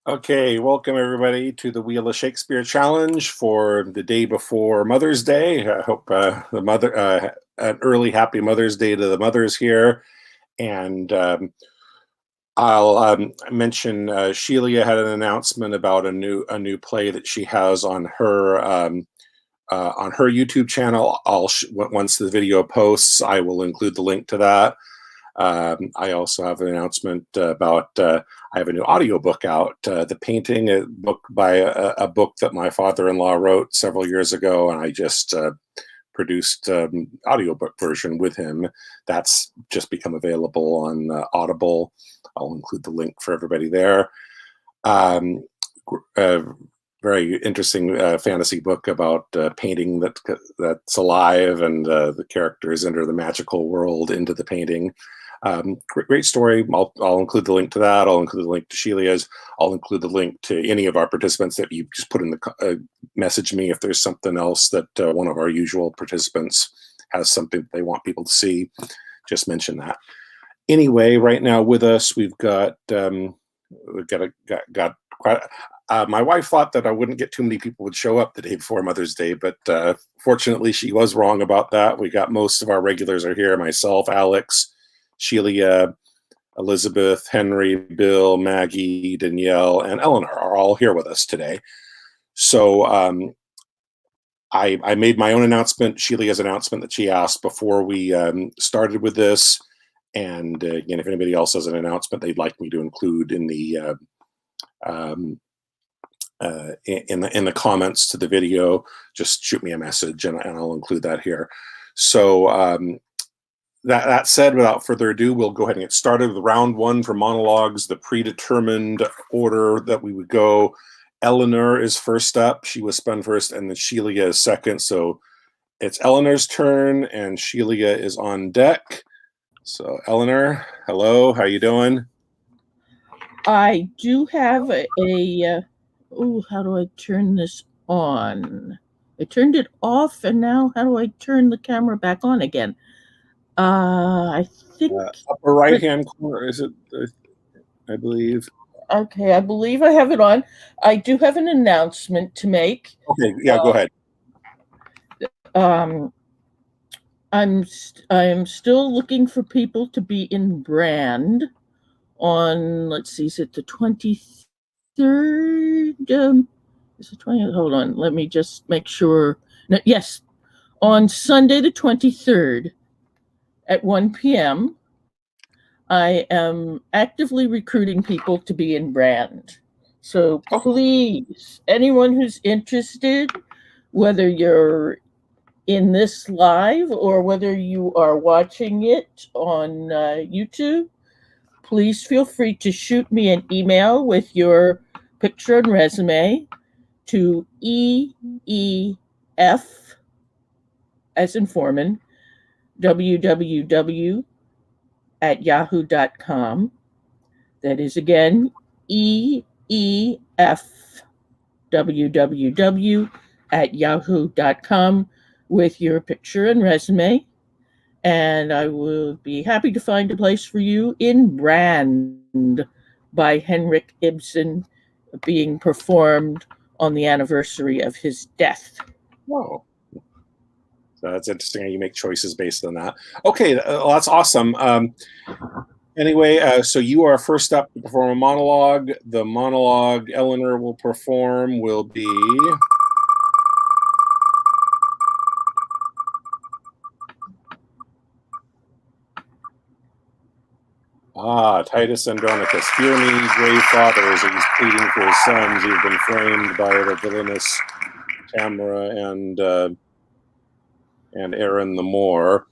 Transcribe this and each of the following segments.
Okay, welcome everybody to the Wheel of Shakespeare Challenge for the day before Mother's Day. I hope an early happy Mother's Day to the mothers here. And I'll mention Sheila had an announcement about a new play that she has on her YouTube channel. Once the video posts, I will include the link to that. I also have an announcement about I have a new audiobook out, The Painting, a book by a book that my father-in-law wrote several years ago, and I just produced audiobook version with him. That's just become available on Audible. I'll include the link for everybody there. Very interesting fantasy book about painting that's alive, and the characters enter the magical world into the painting. Great story. I'll include the link to that. I'll include the link to Sheila's. I'll include the link to any of our participants that you just put in the message me if there's something else that one of our usual participants has something they want people to see. Just mention that. Anyway, right now with us we've got quite. My wife thought that I wouldn't get too many people would show up the day before Mother's Day, but fortunately she was wrong about that. We got most of our regulars are here. Myself, Alex, Sheila, Elizabeth, Henry, Bill, Maggie, Danielle, and Eleanor are all here with us today. So I made my own announcement, Sheila's announcement that she asked before we started with this. And again, if anybody else has an announcement they'd like me to include in the in the comments to the video, just shoot me a message and I'll include that here. So that said, without further ado, we'll go ahead and get started with round one for monologues, the predetermined order that we would go. Eleanor is first up. She was spun first, and then Sheila is second. So it's Eleanor's turn, and Sheila is on deck. So Eleanor, hello, how you doing? I do have how do I turn this on? I turned it off, and now how do I turn the camera back on again? I think upper right hand corner, is it? I believe. Okay, I believe I have it on. I do have an announcement to make. Okay, yeah, go ahead. I'm still looking for people to be in Brand on, let's see, is it the 23rd? Is it 20th? Hold on, let me just make sure. No, yes, on Sunday the 23rd at 1 p.m. I am actively recruiting people to be in Brand. So please, anyone who's interested, whether you're in this live or whether you are watching it on YouTube, please feel free to shoot me an email with your picture and resume to EEF, as in Foreman, www@yahoo.com. That is again EEF, www@yahoo.com, with your picture and resume. And I will be happy to find a place for you in Brand by Henrik Ibsen, being performed on the anniversary of his death. Whoa. So that's interesting how you make choices based on that. Okay, well, that's awesome. Anyway, so you are first up to perform a monologue. The monologue Eleanor will perform will be... Titus Andronicus, hear me, grave fathers, as he's pleading for his sons who've been framed by the villainous Tamara and Aaron the Moor.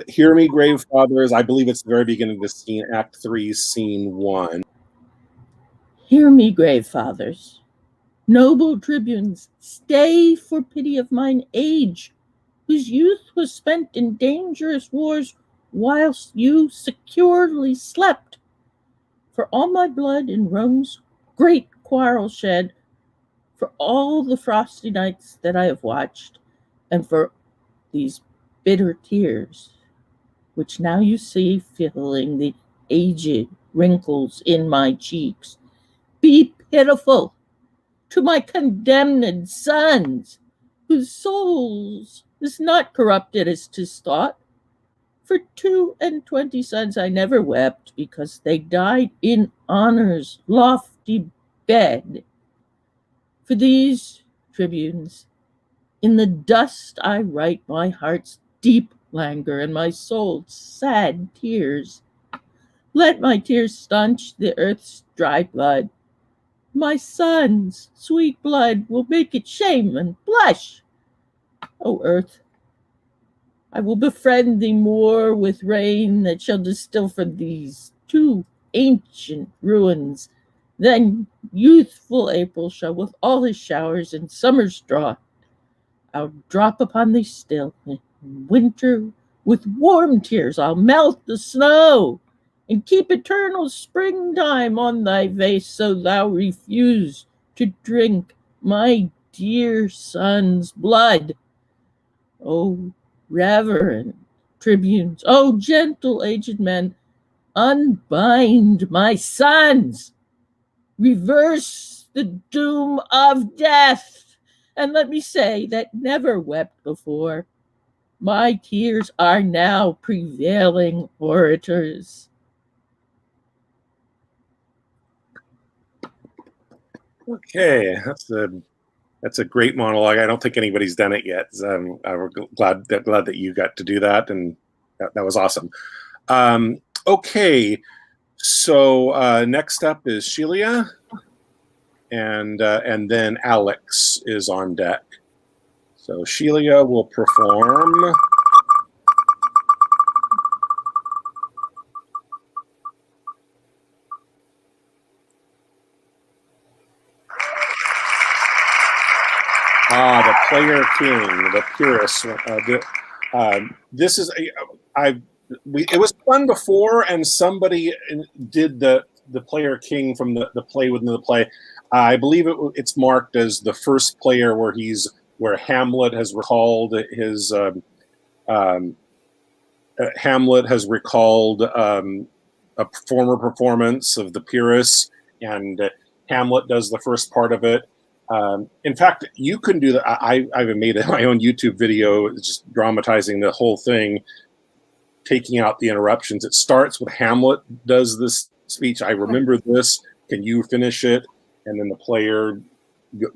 Hear me, grave fathers. I believe it's the very beginning of the scene, Act 3, Scene 1. Hear me, grave fathers. Noble tribunes, stay for pity of mine age, whose youth was spent in dangerous wars, whilst you securely slept. For all my blood in Rome's great quarrel shed, for all the frosty nights that I have watched, and for these bitter tears, which now you see filling the aged wrinkles in my cheeks, be pitiful to my condemned sons, whose souls is not corrupted as 'tis thought. For 22 sons I never wept, because they died in honor's lofty bed. For these tribunes, in the dust I write my heart's deep languor and my soul's sad tears. Let my tears stanch the earth's dry blood. My son's sweet blood will make it shame and blush. O earth, I will befriend thee more with rain that shall distill for these 2 ancient ruins. Then youthful April shall with all his showers and summer's draught, I'll drop upon thee still. In winter with warm tears I'll melt the snow, and keep eternal springtime on thy vase, so thou refuse to drink my dear son's blood. O reverend tribunes, O gentle aged men, unbind my sons, reverse the doom of death, and let me say that never wept before. My tears are now prevailing orators. Okay, that's a great monologue. I don't think anybody's done it yet. I'm glad that you got to do that, and that was awesome. Okay, so next up is Sheila, and then Alex is on deck. So Sheila will perform. The Player King, the Purist. This is it was fun before, and somebody did the Player King from the play within the play. I believe it's marked as the first player where Hamlet has recalled his a former performance of the Pyrrhus, and Hamlet does the first part of it. In fact, you can do that. I've made my own YouTube video just dramatizing the whole thing, taking out the interruptions. It starts with Hamlet does this speech. I remember this. Can you finish it? And then the player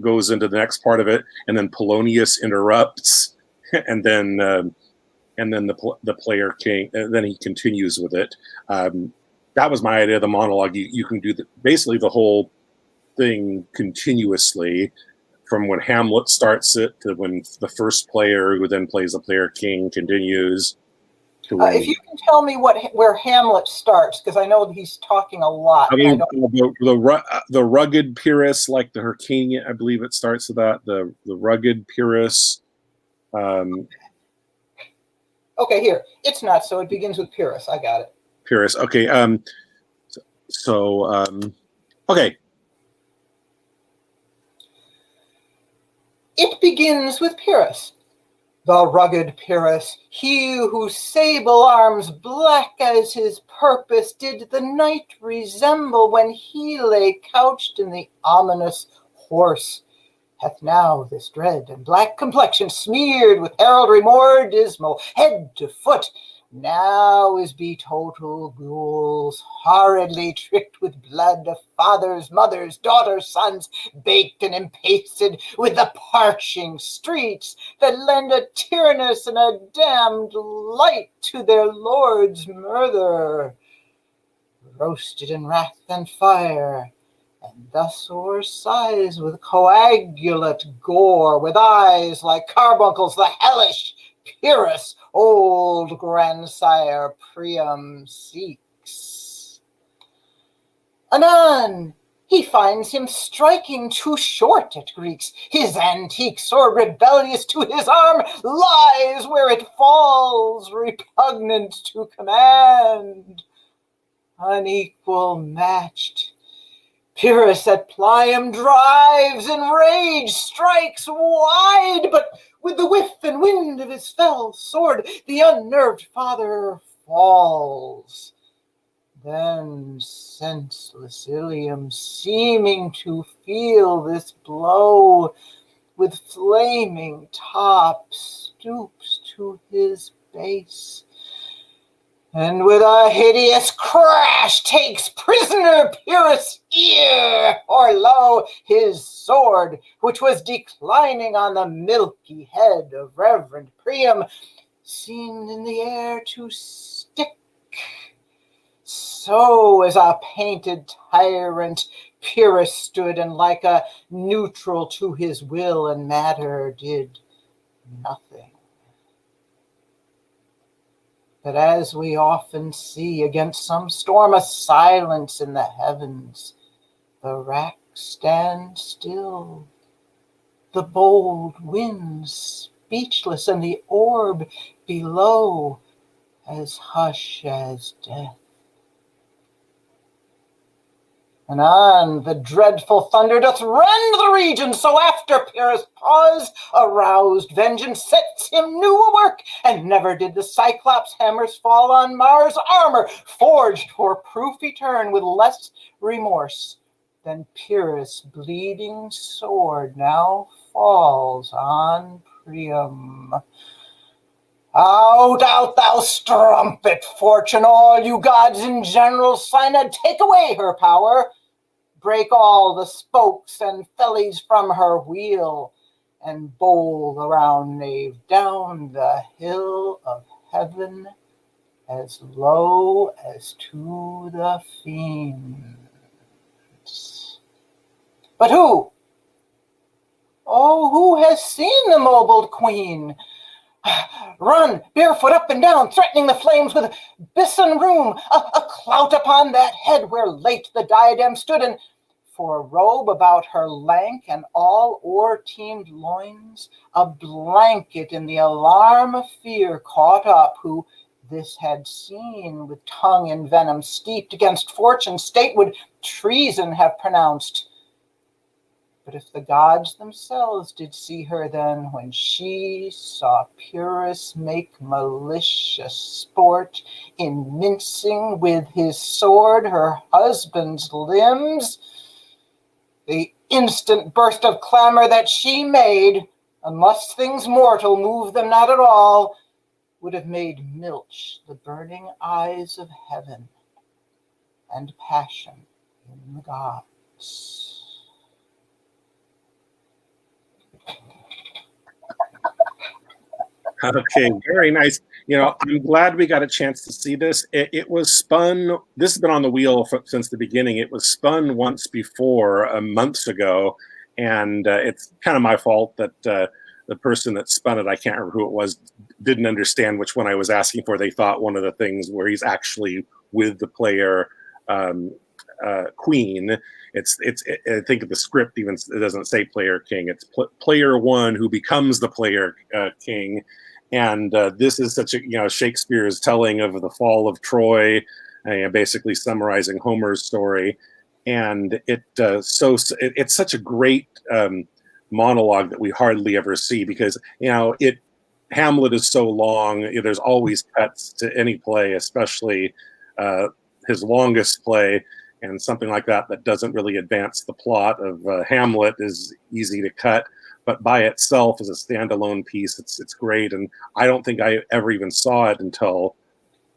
goes into the next part of it, and then Polonius interrupts, and then the Player King. And then he continues with it. That was my idea of the monologue. You can do basically the whole thing continuously, from when Hamlet starts it to when the first player, who then plays the Player King, continues. If you can tell me where Hamlet starts, because I know he's talking a lot. I mean, the rugged Pyrrhus, like the Hyrcania, I believe it starts with that. The rugged Pyrrhus. Okay, here. It's not, so it begins with Pyrrhus. I got it. Pyrrhus. Okay. Okay. It begins with Pyrrhus. The rugged Pyrrhus, he whose sable arms, black as his purpose, did the night resemble when he lay couched in the ominous horse, hath now this dread and black complexion smeared with heraldry more dismal, head to foot. Now is betotal ghouls, horridly tricked with blood of fathers, mothers, daughters, sons, baked and empasted with the parching streets that lend a tyrannous and a damned light to their lord's murder. Roasted in wrath and fire, and thus o'ersighs with coagulate gore, with eyes like carbuncles, the hellish Pyrrhus, old grandsire Priam seeks. Anon, he finds him striking too short at Greeks. His antique sword, rebellious to his arm, lies where it falls, repugnant to command. Unequal matched, Pyrrhus at Priam drives in rage, strikes wide, but with the whiff and wind of his fell sword, the unnerved father falls. Then senseless Ilium, seeming to feel this blow, with flaming top stoops to his base, and with a hideous crash takes prisoner Pyrrhus' ear, or lo, his sword, which was declining on the milky head of Reverend Priam, seemed in the air to stick. So as a painted tyrant Pyrrhus stood, and like a neutral to his will and matter did nothing. But as we often see against some storm a silence in the heavens, the rack stands still, the bold winds speechless, and the orb below as hush as death. And on the dreadful thunder doth rend the region, so after Pyrrhus' pause, aroused vengeance sets him new a work, and never did the Cyclops' hammers fall on Mars' armor, forged for proof etern with less remorse than Pyrrhus' bleeding sword now falls on Priam. Out, thou strumpet, Fortune, all you gods in general synod, take away her power, break all the spokes and fellies from her wheel, and bowl the round knave down the hill of heaven as low as to the fiends. But who? Oh, who has seen the mobile queen? Run, barefoot up and down, threatening the flames with bison room, a clout upon that head where late the diadem stood, and for a robe about her lank and all o'er-teemed loins, a blanket in the alarm of fear caught up, who this had seen with tongue in venom steeped, against fortune's state would treason have pronounced. But if the gods themselves did see her then, when she saw Pyrrhus make malicious sport in mincing with his sword her husband's limbs, the instant burst of clamor that she made, unless things mortal move them not at all, would have made milch the burning eyes of heaven and passion in the gods. Okay, very nice. I'm glad we got a chance to see this. It was spun. This has been on the wheel since the beginning. It was spun once before, months ago, and it's kind of my fault that the person that spun it, I can't remember who it was, didn't understand which one I was asking for. They thought one of the things where he's actually with the player queen. I think the script even it doesn't say player king. It's player one who becomes the player king. And this is such a Shakespeare's telling of the fall of Troy, basically summarizing Homer's story, and it's such a great monologue that we hardly ever see, because Hamlet is so long. There's always cuts to any play, especially his longest play, and something like that doesn't really advance the plot of Hamlet is easy to cut. But by itself as a standalone piece, it's great. And I don't think I ever even saw it until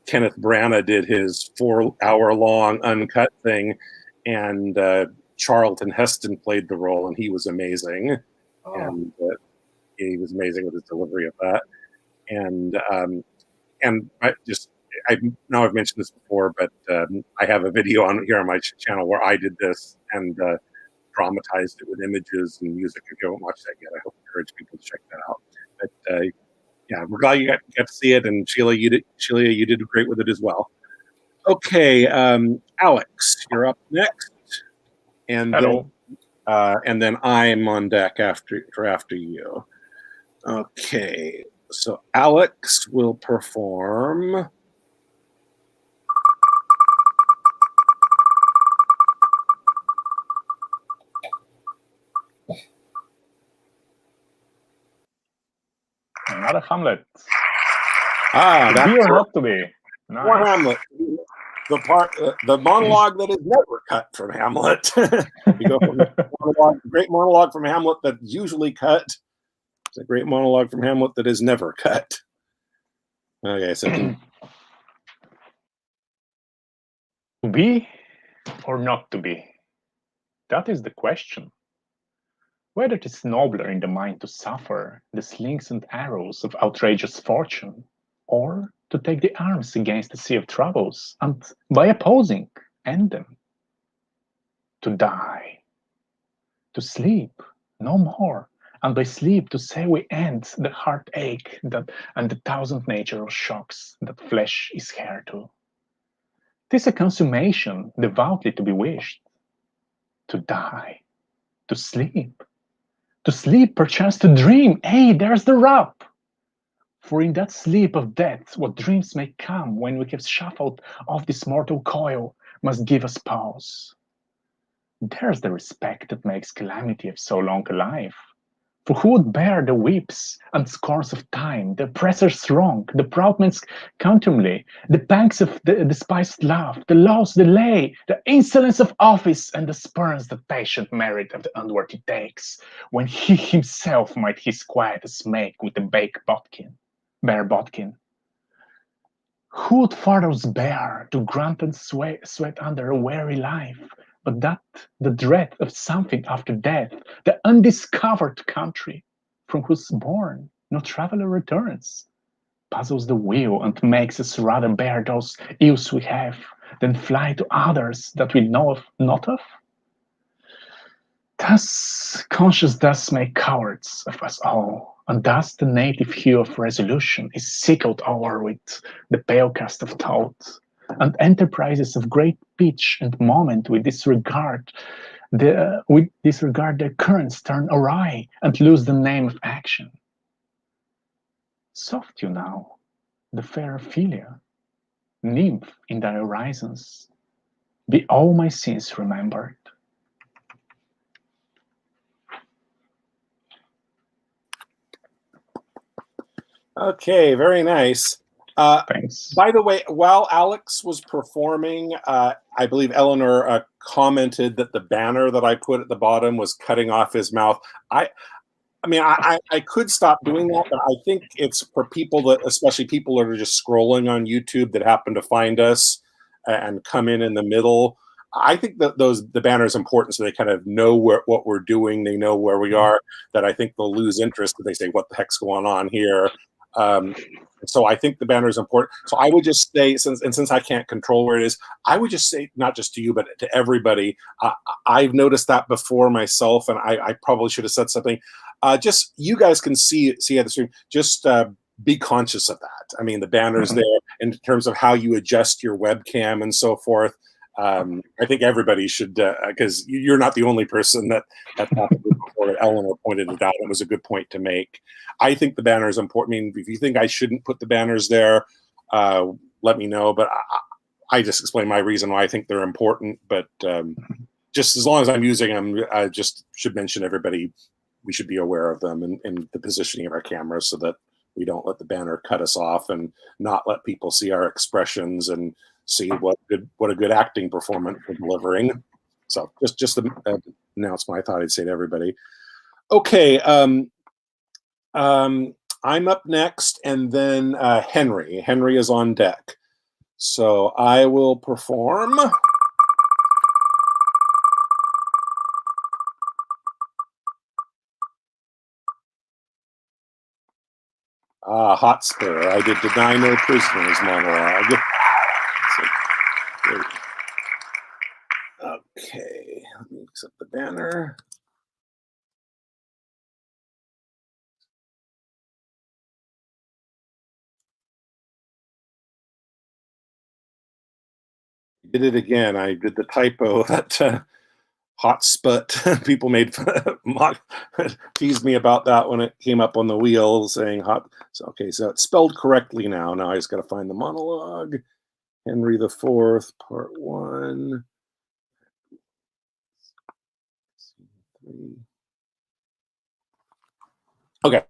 Kenneth Branagh did his 4-hour-long uncut thing, and Charlton Heston played the role, and he was amazing. Oh. And he was amazing with his delivery of that. And I've mentioned this before, but I have a video here on my channel where I did this and dramatized it with images and music. If you haven't watched that yet, I hope encourage people to check that out. But yeah, we're glad you got to see it, and Sheila, you did great with it as well. Okay, Alex, you're up next, and then I'm on deck after you. Okay, so Alex will perform. Another Hamlet. To be or not to be. Nice. More Hamlet. the monologue that is never cut from Hamlet. You go from the great monologue from Hamlet that's usually cut to a great monologue from Hamlet that is never cut. Okay, so to be or not to be? That is the question. Whether it is nobler in the mind to suffer the slings and arrows of outrageous fortune, or to take the arms against the sea of troubles, and by opposing, end them. To die. To sleep, no more, and by sleep to say we end the heartache and the thousand natural shocks that flesh is heir to. 'Tis a consummation devoutly to be wished. To die. To sleep perchance to dream, there's the rub! For in that sleep of death, what dreams may come when we have shuffled off this mortal coil must give us pause. There's the respect that makes calamity of so long a life. For who would bear the whips and scorns of time, the oppressor's wrong, the proud man's contumely, the pangs of the despised love, the law's delay, the insolence of office, and the spurns that patient merit of the unworthy takes, when he himself might his quietus make with the bare bodkin? Who would fathers bear to grunt and sweat under a weary life, but that the dread of something after death, the undiscovered country, from whose bourne no traveller returns, puzzles the will and makes us rather bear those ills we have, than fly to others that we know not of? Thus conscience does make cowards of us all, and thus the native hue of resolution is sickled o'er with the pale cast of thought, and enterprises of great pitch and moment with disregard their currents turn awry and lose the name of action. Soft you now, the fair Ophelia, nymph in thy horizons, be all my sins remembered. okay, very nice. Thanks. By the way, while Alex was performing, I believe Eleanor commented that the banner that I put at the bottom was cutting off his mouth. I mean, I could stop doing that, but I think it's for people that, especially people that are just scrolling on YouTube that happen to find us and come in the middle. I think that the banner is important so they kind of know what we're doing. They know where we are. That I think they'll lose interest if they say, "What the heck's going on here?" So I think the banner is important. So I would just say, since I can't control where it is, I would just say, not just to you, but to everybody. I've noticed that before myself, and I probably should have said something. Just you guys can see at the stream. Just be conscious of that. I mean, the banner's there in terms of how you adjust your webcam and so forth. I think everybody should, because you're not the only person that happened before. Eleanor pointed it out. It was a good point to make. I think the banner is important. I mean, if you think I shouldn't put the banners there, let me know. But I just explained my reason why I think they're important. But just as long as I'm using them, I just should mention everybody. We should be aware of them and the positioning of our cameras so that we don't let the banner cut us off and not let people see our expressions and see what a good acting performance we're delivering. So just an announcement I thought I'd say to everybody. Okay, I'm up next, and then Henry. Henry is on deck. So I will perform. Hotspur. I did Deny No Prisoners monologue. Okay, let me accept the banner. Did it again. I did the typo that hotsput. People made teased me about that when it came up on the wheel saying hot. So okay, so it's spelled correctly now. Now I just got to find the monologue. Henry IV, Part 1. Okay.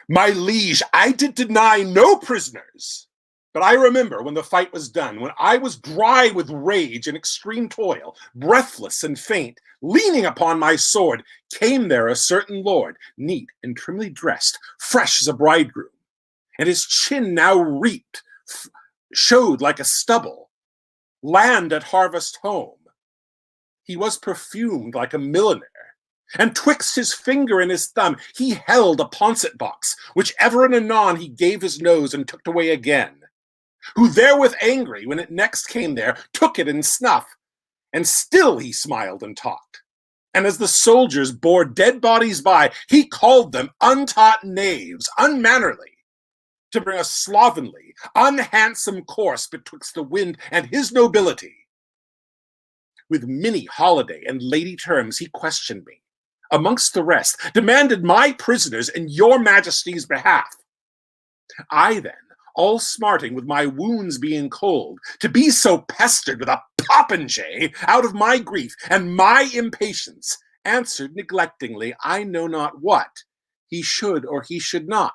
My liege, I did deny no prisoners. But I remember when the fight was done, when I was dry with rage and extreme toil, breathless and faint, leaning upon my sword, came there a certain lord, neat and trimly dressed, fresh as a bridegroom. And his chin now reaped, showed like a stubble, land at harvest home. He was perfumed like a milliner, and twixt his finger and his thumb he held a pouncet box, which ever and anon he gave his nose and took away again. Who therewith angry, when it next came there, took it and snuff, and still he smiled and talked. And as the soldiers bore dead bodies by, he called them untaught knaves, unmannerly, to bring a slovenly, unhandsome course betwixt the wind and his nobility. With many holiday and lady terms he questioned me, amongst the rest, demanded my prisoners in your majesty's behalf. I then, all smarting with my wounds being cold, to be so pestered with a popinjay out of my grief and my impatience, answered neglectingly, I know not what, he should or he should not.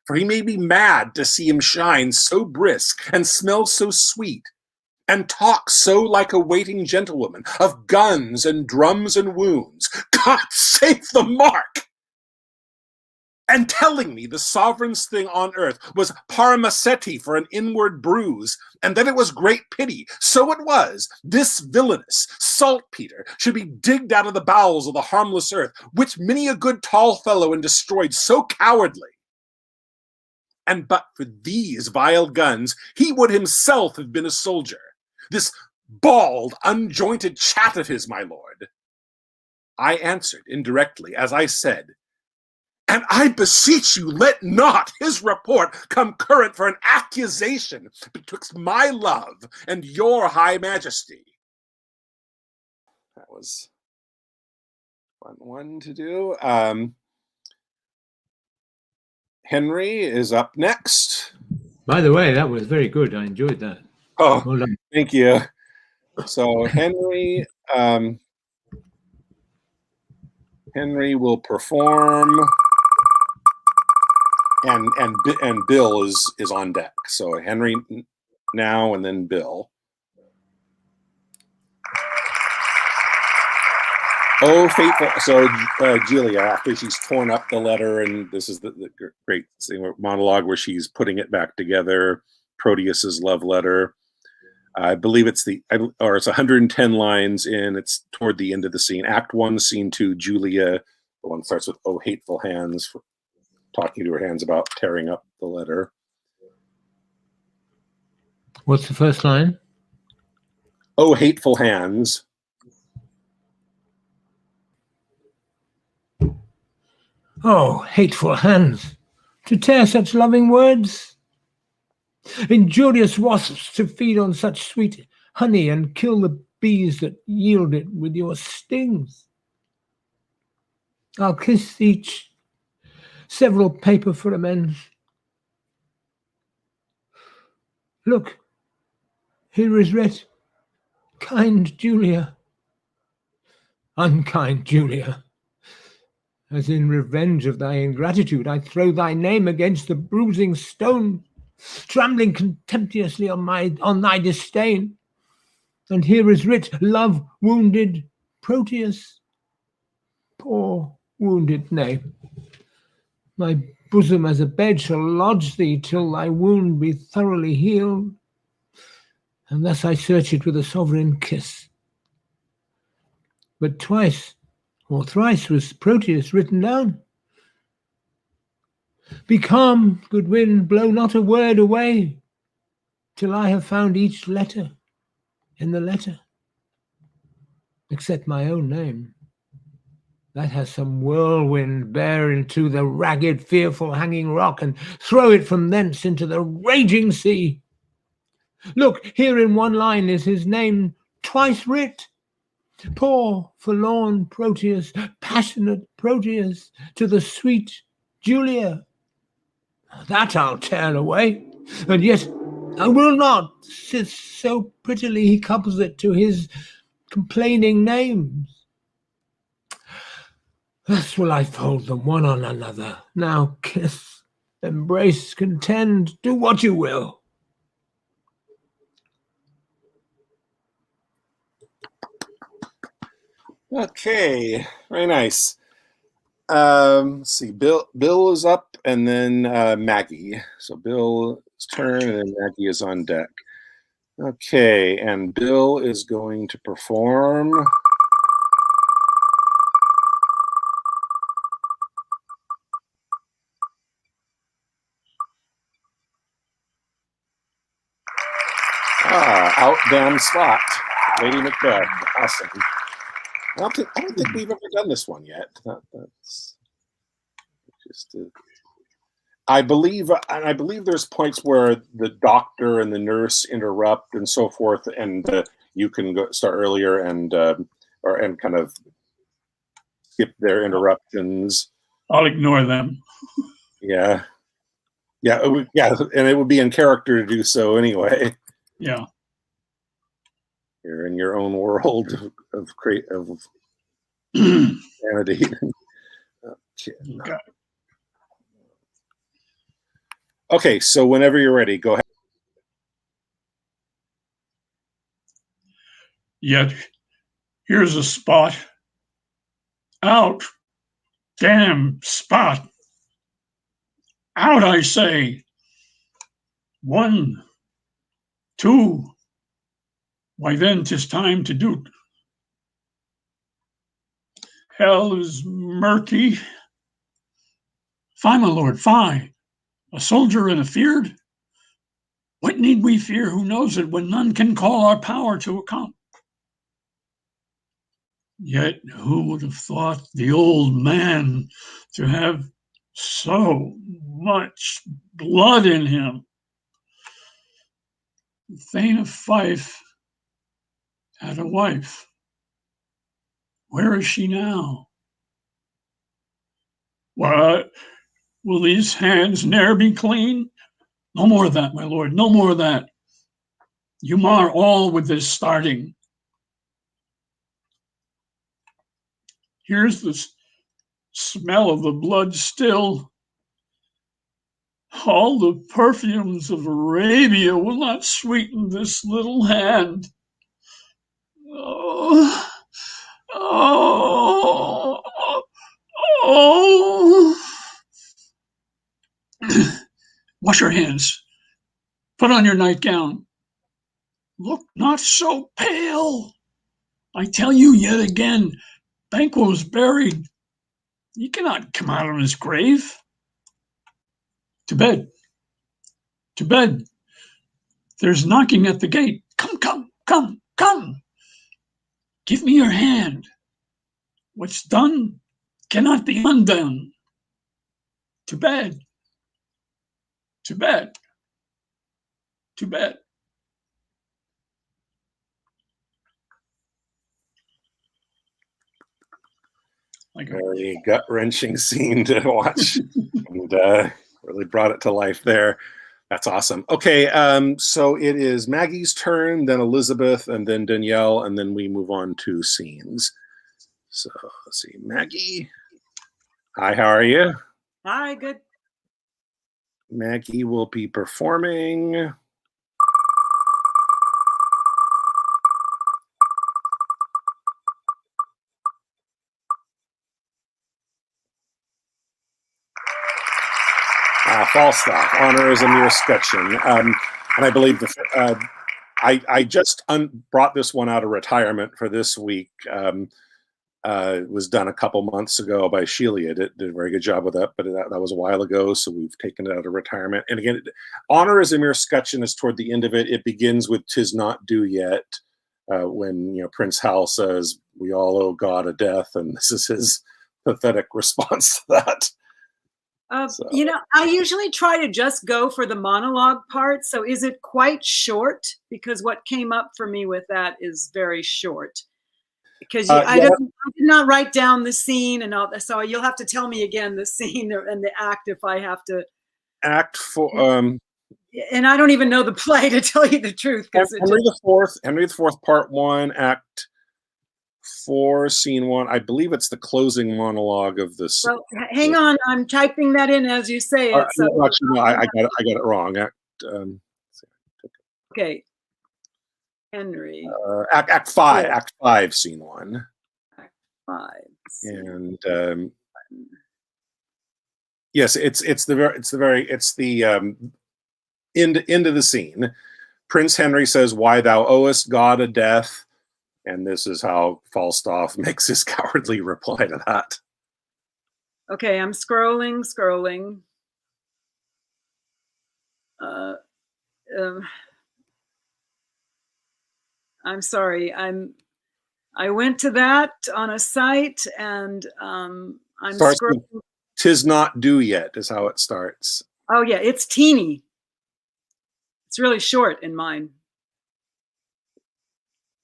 For he may be mad to see him shine so brisk, and smell so sweet, and talk so like a waiting gentlewoman, of guns and drums and wounds. God save the mark! And telling me the sovereign's thing on earth was paramaceti for an inward bruise, and that it was great pity, so it was, this villainous saltpeter should be digged out of the bowels of the harmless earth, which many a good tall fellow and destroyed so cowardly. And but for these vile guns, he would himself have been a soldier, this bald, unjointed chat of his, my lord. I answered indirectly, as I said, and I beseech you, let not his report come current for an accusation betwixt my love and your high majesty. That was one to do. Henry is up next. By the way, that was very good. I enjoyed that. Oh, Well done. thank you. So Henry will perform, and Bill is on deck. So Henry now, and then Bill. Oh, fateful. So Julia, after she's torn up the letter, and this is the great monologue where she's putting it back together, Proteus's love letter. I believe it's 110 lines in. It's toward the end of the scene. Act 1, Scene 2, Julia. The one starts with, oh, hateful hands, talking to her hands about tearing up the letter. What's the first line? Oh, hateful hands. Oh, hateful hands, to tear such loving words. Injurious wasps to feed on such sweet honey and kill the bees that yield it with your stings. I'll kiss each several paper for amends. Look, here is writ, kind Julia, unkind Julia. As in revenge of thy ingratitude, I throw thy name against the bruising stone, trembling contemptuously on thy disdain. And here is writ, love wounded Proteus. Poor wounded name. My bosom as a bed shall lodge thee till thy wound be thoroughly healed. And thus I search it with a sovereign kiss. But twice or thrice was Proteus written down. Be calm, good wind, blow not a word away, till I have found each letter in the letter, except my own name. That has some whirlwind bear into the ragged, fearful hanging rock, and throw it from thence into the raging sea. Look, here in one line is his name twice writ. Poor, forlorn Proteus, passionate Proteus, to the sweet Julia. That I'll tear away, and yet I will not, since so prettily he couples it to his complaining names. Thus will I fold them one on another. Now kiss, embrace, contend, do what you will. Okay, very nice. Let's see. Bill is up, and then Maggie. So Bill's turn, and then Maggie is on deck. Okay, and Bill is going to perform. Out damn spot, Lady Macbeth. Awesome. I don't think we've ever done this one yet. That's just. I believe there's points where the doctor and the nurse interrupt and so forth, and you can start earlier and kind of skip their interruptions. I'll ignore them. Yeah, and it would be in character to do so anyway. Yeah. You're in your own world of vanity. Okay. Okay, so whenever you're ready, go ahead. Yet here's a spot. Out. Damn spot. Out, I say. 1, 2. Why then 'tis time to do't. Hell is murky. Fie, my lord, fie. A soldier and afeard? What need we fear who knows it when none can call our power to account? Yet who would have thought the old man to have so much blood in him? Thane of Fife had a wife. Where is she now? What? Will these hands ne'er be clean? No more of that, my lord, no more of that. You mar all with this starting. Here's the smell of the blood still. All the perfumes of Arabia will not sweeten this little hand. Oh, oh, oh. Wash your hands. Put on your nightgown. Look not so pale. I tell you yet again, Banquo's buried. He cannot come out of his grave. To bed. To bed. There's knocking at the gate. Come, come, come, come. Give me your hand. What's done cannot be undone. To bed. To bed. To bed. Very gut-wrenching scene to watch, and really brought it to life there. That's awesome. Okay, so it is Maggie's turn, then Elizabeth, and then Danielle, and then we move on to scenes. So let's see, Maggie. Hi, how are you? Hi, good. Maggie will be performing. Falstaff, honor is a mere scutcheon. And I believe I just brought this one out of retirement for this week. It was done a couple months ago by Shelia. Did a very good job with that, but that was a while ago, so we've taken it out of retirement. And again, honor is a mere scutcheon is toward the end of it. It begins with "'Tis not due yet," when Prince Hal says, "We all owe God a death," and this is his pathetic response to that. I usually try to just go for the monologue part. So is it quite short? Because what came up for me with that is very short. Because I did not write down the scene and all that. So you'll have to tell me again the scene and the act if I have to. Act for. And I don't even know the play, to tell you the truth. Henry IV, Part 1, Act for scene 1. I believe it's the closing monologue of this. Well, hang on, I'm typing that in as you say it. So no, actually, no, I got it wrong. okay, Henry. Act 5, Yeah. Act 5, scene 1. Act 5. And yes, it's the end of the scene. Prince Henry says, "Why thou owest God a death," and this is how Falstaff makes his cowardly reply to that. Okay, I'm scrolling. I'm sorry. I went to that on a site, and I'm scrolling. With, "'Tis not due yet" is how it starts. Oh yeah, it's teeny. It's really short in mine.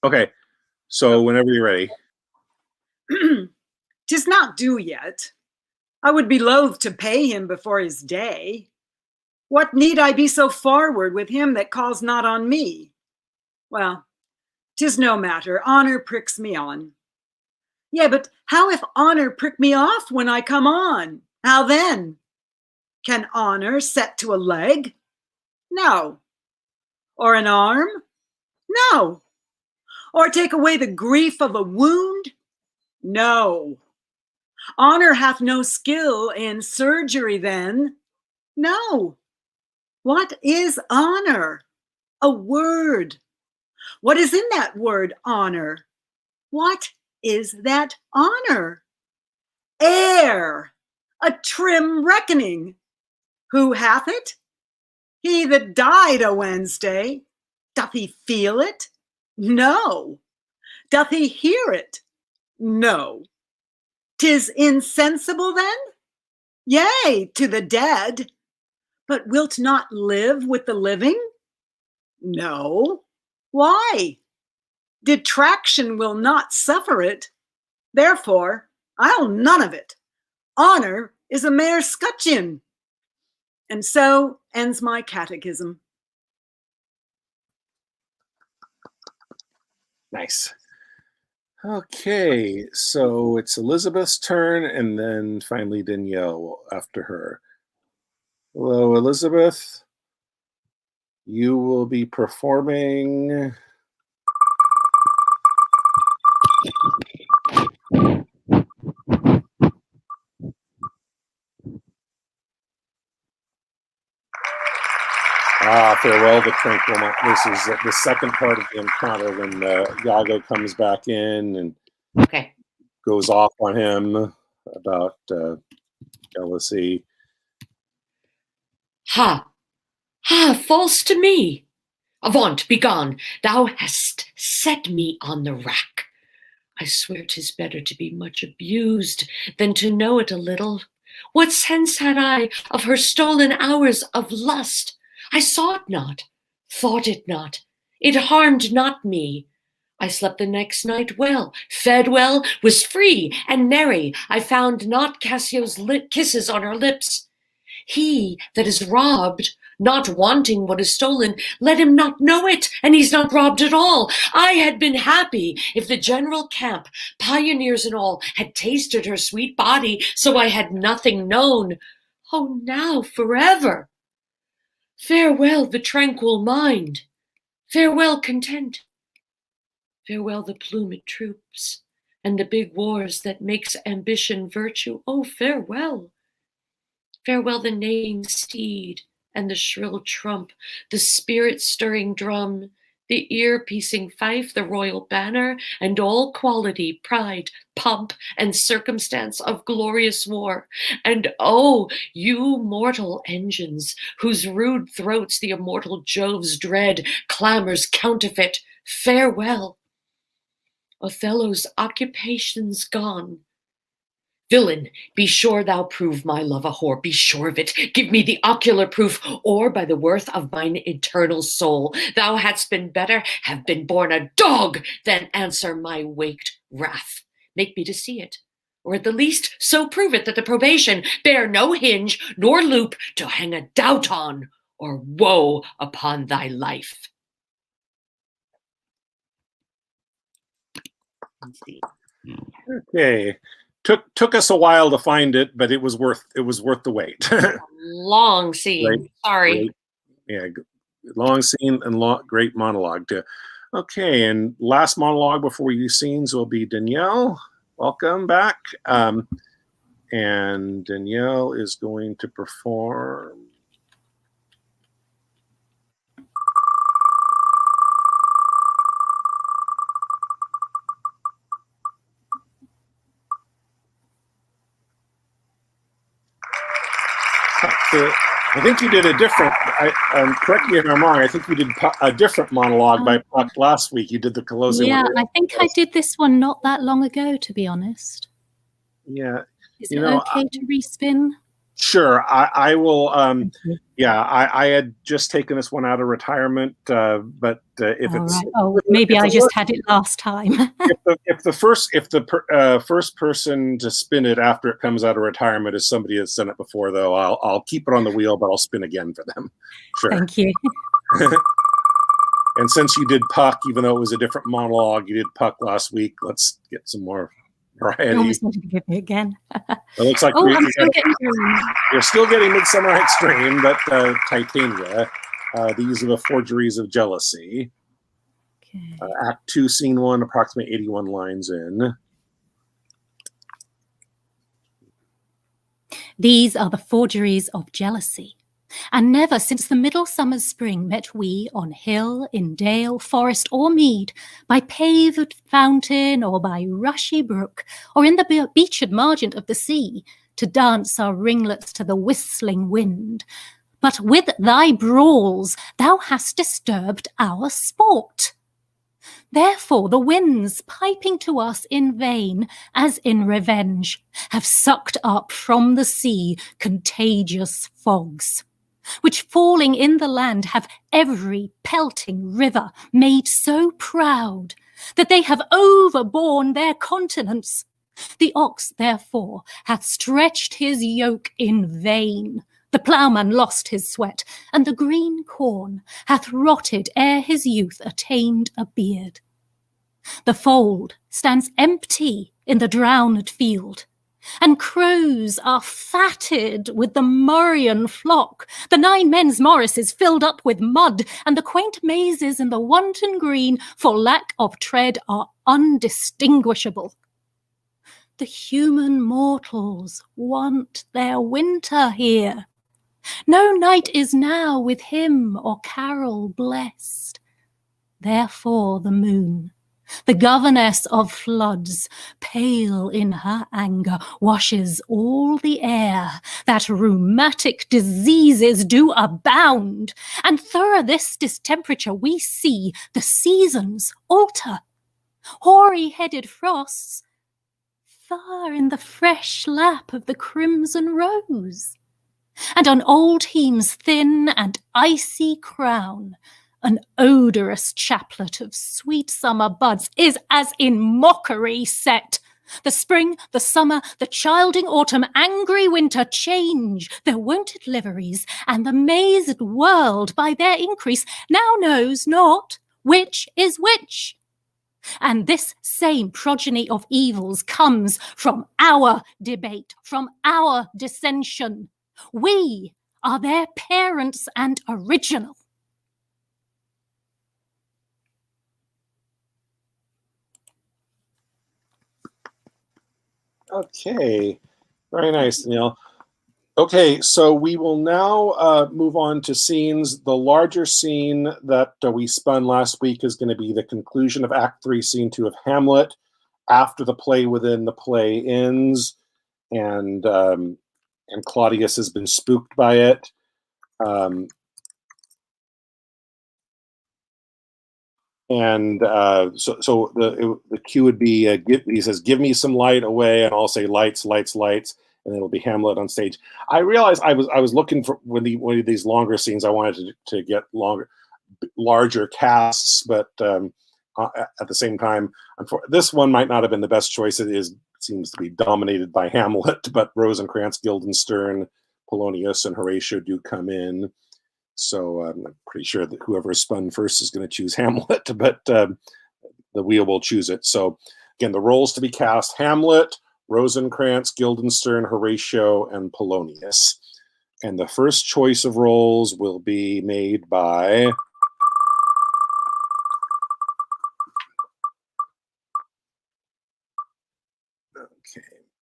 Okay, so whenever you're ready. "'Tis not due yet. I would be loath to pay him before his day. What need I be so forward with him that calls not on me? Well, 'tis no matter, honor pricks me on. Yeah, but how if honor prick me off when I come on? How then? Can honor set to a leg? No. Or an arm? No. Or take away the grief of a wound? No. Honor hath no skill in surgery then? No. What is honor? A word. What is in that word, honor? What is that honor? Air, a trim reckoning. Who hath it? He that died a Wednesday. Doth he feel it? No. Doth he hear it? No. 'Tis insensible then? Yea, to the dead. But wilt not live with the living? No. Why? Detraction will not suffer it. Therefore, I'll none of it. Honor is a mere scutcheon. And so ends my catechism. Nice. Okay, so it's Elizabeth's turn, and then finally Danielle after her. Hello, Elizabeth. You will be performing... Farewell the Tranquil Mind. This is the second part of the encounter when Iago comes back in and goes off on him about jealousy. Ha! False to me! Avaunt, begone! Thou hast set me on the rack. I swear 'tis better to be much abused than to know it a little. What sense had I of her stolen hours of lust? I saw it not, thought it not, it harmed not me. I slept the next night well, fed well, was free and merry. I found not Cassio's kisses on her lips. He that is robbed, not wanting what is stolen, let him not know it, and he's not robbed at all. I had been happy if the general camp, pioneers and all, had tasted her sweet body, so I had nothing known. Oh, now forever! Farewell the tranquil mind, farewell content, farewell the plumed troops, and the big wars that makes ambition virtue. Oh, farewell! Farewell the neighing steed, and the shrill trump, the spirit-stirring drum, the ear-piecing fife, the royal banner, and all quality, pride, pomp, and circumstance of glorious war. And oh, you mortal engines, whose rude throats the immortal Jove's dread clamors counterfeit, farewell. Othello's occupation's gone. Villain, be sure thou prove my love a whore, be sure of it. Give me the ocular proof, or by the worth of mine eternal soul, thou hadst been better, have been born a dog, than answer my waked wrath. Make me to see it, or at the least so prove it that the probation bear no hinge nor loop to hang a doubt on, or woe upon thy life. Let's see. Okay. Took us a while to find it, but it was worth the wait. Long scene. Great, Sorry. great, yeah, long scene and great monologue too. Okay, and last monologue before we do scenes will be Danielle. Welcome back. And Danielle is going to perform. I think you did a different. Correct me if I'm wrong. I think you did a different monologue by Puck last week. You did the closing. Yeah, I think I did this one not that long ago, to be honest. Yeah. Is it okay to respin? Sure, I will. Yeah, I had just taken this one out of retirement, but if All it's right. Oh, maybe I just had it last time. if the first person to spin it after it comes out of retirement is somebody that's done it before, though, I'll keep it on the wheel, but I'll spin again for them. Sure. Thank you. And since you did Puck, even though it was a different monologue, you did Puck last week. Let's get some more variety. You almost wanted to give me again. It looks like you're still getting Midsummer Night's Dream, but Titania. These are the Forgeries of Jealousy. Okay. Act 2, Scene 1, approximately 81 lines in. These are the forgeries of jealousy. And never since the middle summer's spring met we on hill, in dale, forest, or mead, by paved fountain or by rushy brook, or in the beached margent of the sea, to dance our ringlets to the whistling wind. But with thy brawls thou hast disturbed our sport. Therefore the winds, piping to us in vain, as in revenge, have sucked up from the sea contagious fogs, which falling in the land have every pelting river made so proud that they have overborne their continents. The ox, therefore, hath stretched his yoke in vain. The ploughman lost his sweat, and the green corn hath rotted ere his youth attained a beard. The fold stands empty in the drowned field, and crows are fatted with the murrian flock. The 9 men's morris is filled up with mud, and the quaint mazes in the wanton green, for lack of tread, are undistinguishable. The human mortals want their winter here. No night is now with hymn or carol blessed. Therefore the moon, the governess of floods, pale in her anger, washes all the air, that rheumatic diseases do abound. And thorough this distemperature we see the seasons alter. Hoary-headed frosts far in the fresh lap of the crimson rose, and on old Heme's thin and icy crown an odorous chaplet of sweet summer buds is as in mockery set. The spring, the summer, the childing autumn, angry winter change their wonted liveries, and the mazed world by their increase now knows not which is which. And this same progeny of evils comes from our debate, from our dissension. We are their parents and original. Okay, very nice, Neil. Okay, so we will now move on to scenes. The larger scene that we spun last week is going to be the conclusion of Act 3, Scene 2 of Hamlet, after the play within the play ends, and Claudius has been spooked by it. So the cue would be, he says, give me some light away, and I'll say lights, lights, lights, and it'll be Hamlet on stage. I realized I was looking for one of these longer scenes. I wanted to get larger casts, but at the same time, this one might not have been the best choice. It seems to be dominated by Hamlet, but Rosencrantz, Guildenstern, Polonius, and Horatio do come in. So I'm pretty sure that whoever spun first is going to choose Hamlet, but the wheel will choose it. So Again, the roles to be cast: Hamlet, Rosencrantz, Guildenstern, Horatio, and Polonius. And the first choice of roles will be made by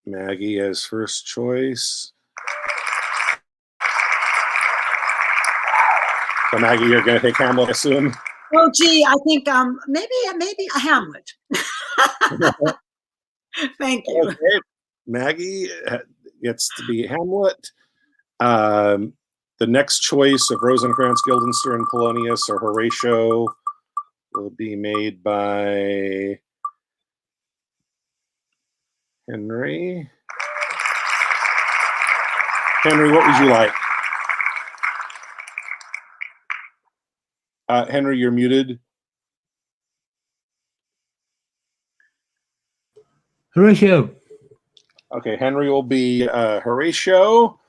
Maggie as first choice. So Maggie, you're going to take Hamlet, I assume? Oh, gee, I think maybe a Hamlet. Thank you. Okay. Maggie gets to be Hamlet. The next choice of Rosencrantz, Guildenstern, Polonius, or Horatio will be made by Henry. Henry, what would you like? Henry, you're muted. Horatio. Okay, Henry will be Horatio.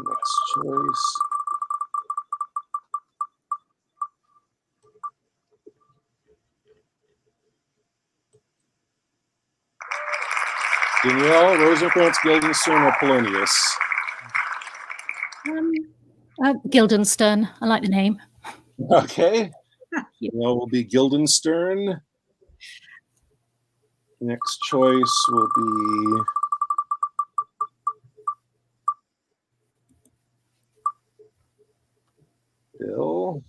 Next choice. Danielle, Rosencrantz, Guildenstern, or Polonius? Guildenstern. I like the name. Okay. Danielle will be Guildenstern. Next choice will be Bill.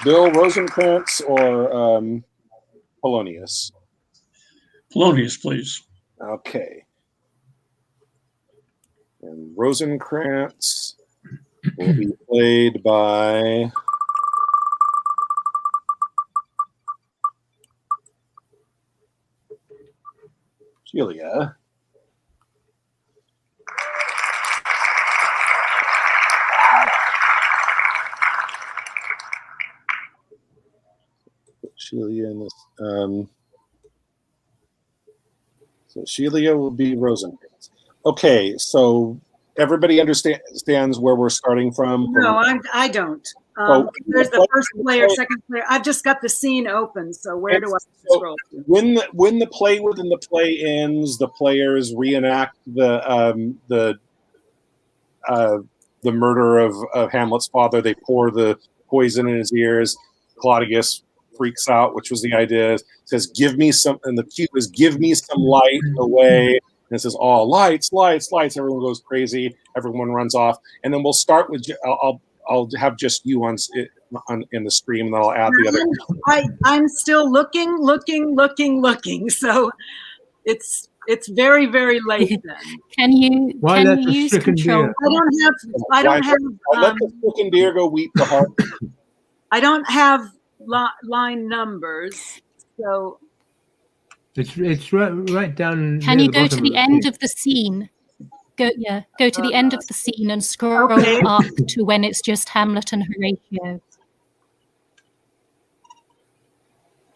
Bill, Rosencrantz, or Polonius? Polonius, please. Okay. And Rosencrantz will be played by Celia. Celia in this. So Celia will be Rosencrantz. Okay, so everybody understands where we're starting from? No, I don't. There's the first player, second player. I've just got the scene open, so where do I scroll? When the play within the play ends, the players reenact the murder of Hamlet's father. They pour the poison in his ears. Claudius freaks out, which was the idea. Says, "Give me some," and the cue is, "Give me some light away." And it says, "Oh, lights, lights, lights!" Everyone goes crazy. Everyone runs off, and then we'll start with. I'll have just you on in the stream, and then I'll add the other. I'm still looking. So it's very, very late then. Can you use control? Deer? I don't have. Let the stricken deer go weep the heart. I don't have line numbers, so it's right down. Can you go to the end of the scene? Go to the end of the scene and scroll up to when it's just Hamlet and Horatio.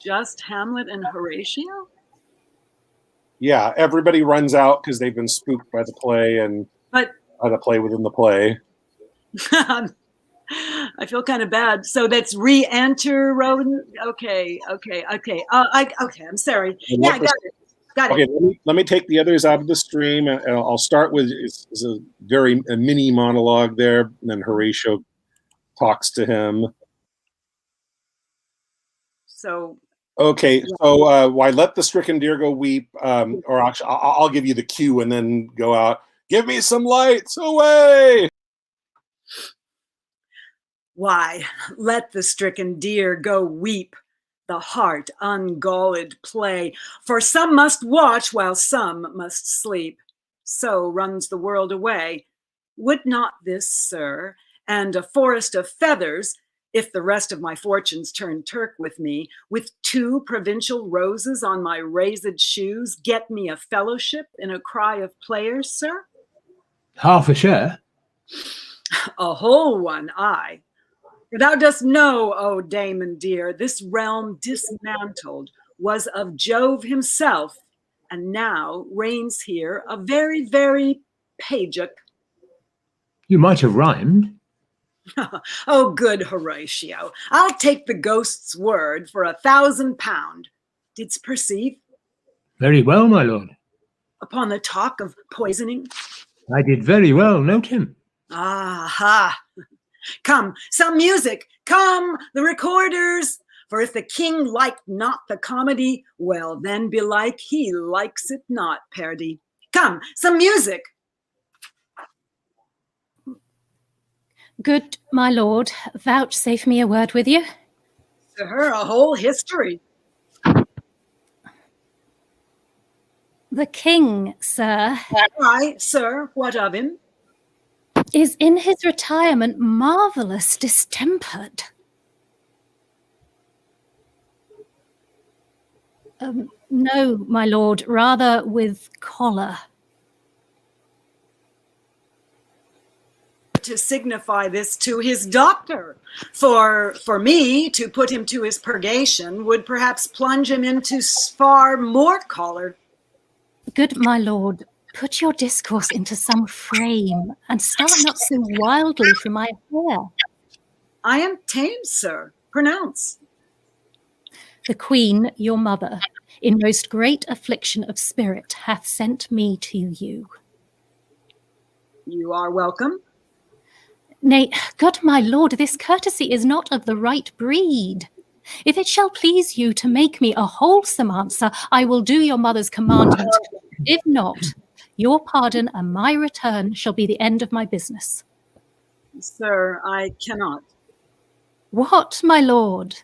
Just Hamlet and Horatio? Yeah, everybody runs out because they've been spooked by the play and by the play within the play. I feel kind of bad. So that's re-enter Roden. Okay. I'm sorry. Yeah, I got it. Okay, let me take the others out of the stream, and I'll start with it's a very mini monologue there, and then Horatio talks to him. So. Okay, so why let the stricken deer go weep? Or actually, I'll give you the cue and then go out. Give me some lights away. Why, let the stricken deer go weep, the heart ungalled play, for some must watch while some must sleep. So runs the world away. Would not this, sir, and a forest of feathers, if the rest of my fortunes turn Turk with me, with 2 provincial roses on my raised shoes, get me a fellowship in a cry of players, sir? Half a share? A whole one, aye. Thou dost know, O Damon dear, this realm dismantled was of Jove himself, and now reigns here a very, very pageant. You might have rhymed. Oh, good Horatio. I'll take the ghost's word for £1,000. Didst perceive? Very well, my lord. Upon the talk of poisoning? I did very well note him. Aha! Come, some music! Come, the recorders! For if the king liked not the comedy, well, then belike he likes it not, Perdie. Come, some music! Good my lord, vouchsafe me a word with you. To her a whole history. The king, sir, Aye, sir, what of him? is in his retirement marvellous distempered. No, my lord, rather with choler. To signify this to his doctor. For me, to put him to his purgation would perhaps plunge him into far more choler. Good my lord, put your discourse into some frame, and start not so wildly from my hair. I am tame, sir. Pronounce. The queen, your mother, in most great affliction of spirit, hath sent me to you. You are welcome. Nay, good my lord, this courtesy is not of the right breed. If it shall please you to make me a wholesome answer, I will do your mother's commandment. If not, your pardon and my return shall be the end of my business. Sir, I cannot. What, my lord?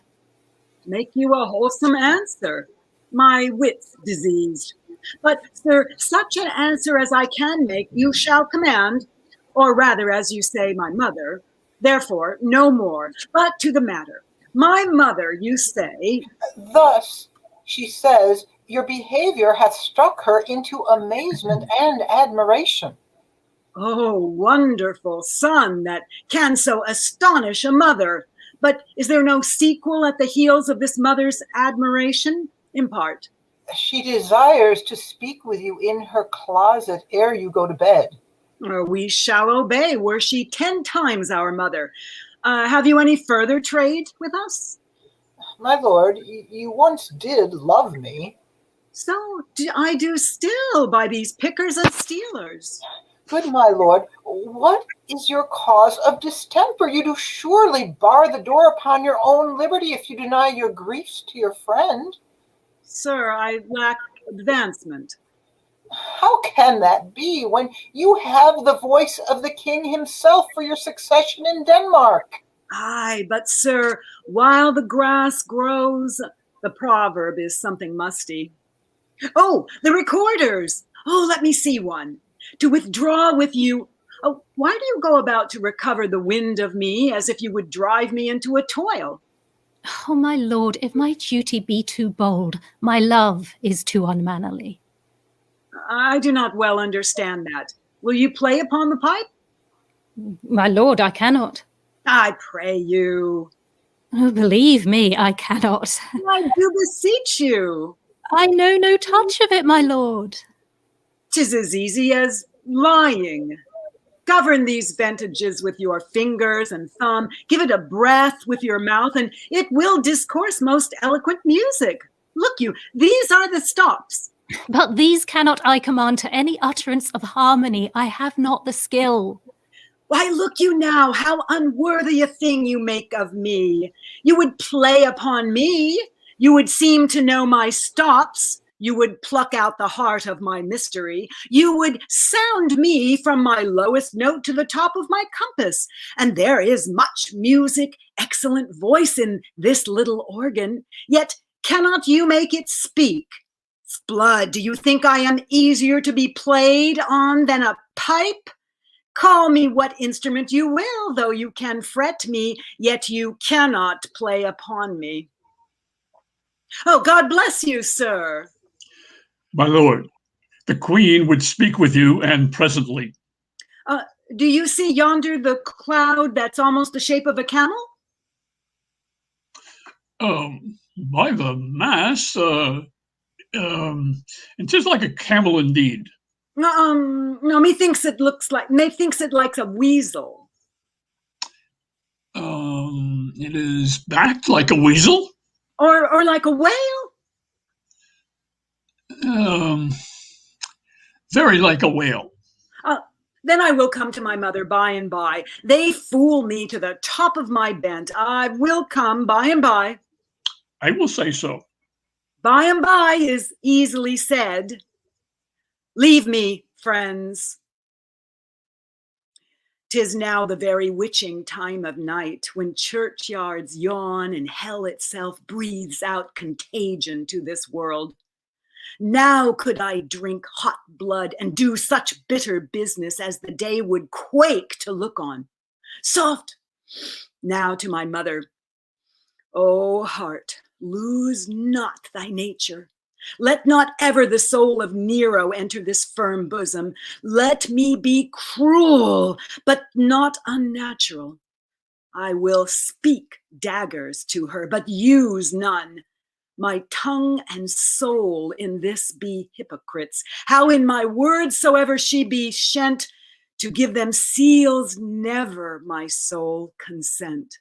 Make you a wholesome answer. My wit's diseased. But, sir, such an answer as I can make you shall command, or rather, as you say, my mother. Therefore, no more, but to the matter. My mother, you say... Thus, she says, your behavior hath struck her into amazement and admiration. Oh, wonderful son that can so astonish a mother. But is there no sequel at the heels of this mother's admiration? Impart. She desires to speak with you in her closet ere you go to bed. We shall obey, were she 10 times our mother. Have you any further trade with us? My lord, you once did love me. So I do still by these pickers and stealers. Good my lord, what is your cause of distemper? You do surely bar the door upon your own liberty if you deny your griefs to your friend. Sir, I lack advancement. How can that be when you have the voice of the king himself for your succession in Denmark? Aye, but sir, while the grass grows, the proverb is something musty. Oh, the recorders! Oh, let me see one. To withdraw with you. Oh, why do you go about to recover the wind of me as if you would drive me into a toil? Oh, my lord, if my duty be too bold, my love is too unmannerly. I do not well understand that. Will you play upon the pipe? My lord, I cannot. I pray you. Oh, believe me, I cannot. I do beseech you. I know no touch of it, my lord. 'Tis as easy as lying. Govern these ventages with your fingers and thumb. Give it a breath with your mouth, and it will discourse most eloquent music. Look you, these are the stops. But these cannot I command to any utterance of harmony. I have not the skill. Why, look you now, how unworthy a thing you make of me. You would play upon me. You would seem to know my stops. You would pluck out the heart of my mystery. You would sound me from my lowest note to the top of my compass. And there is much music, excellent voice in this little organ. Yet cannot you make it speak? Blood, do you think I am easier to be played on than a pipe? Call me what instrument you will, though you can fret me, yet you cannot play upon me. Oh, God bless you, sir. My lord, the queen would speak with you, and presently. Do you see yonder the cloud that's almost the shape of a camel? By the mass, it is like a camel indeed. No, methinks it likes a weasel. It is backed like a weasel. Or like a whale? Very like a whale. Then I will come to my mother by and by. They fool me to the top of my bent. I will come by and by. I will say so. By and by is easily said. Leave me, friends. 'Tis now the very witching time of night, when churchyards yawn and hell itself breathes out contagion to this world. Now could I drink hot blood and do such bitter business as the day would quake to look on. Soft! Now to my mother. O heart, lose not thy nature. Let not ever the soul of Nero enter this firm bosom. Let me be cruel, but not unnatural. I will speak daggers to her, but use none. My tongue and soul in this be hypocrites. How in my words soever she be shent, to give them seals never my soul consent.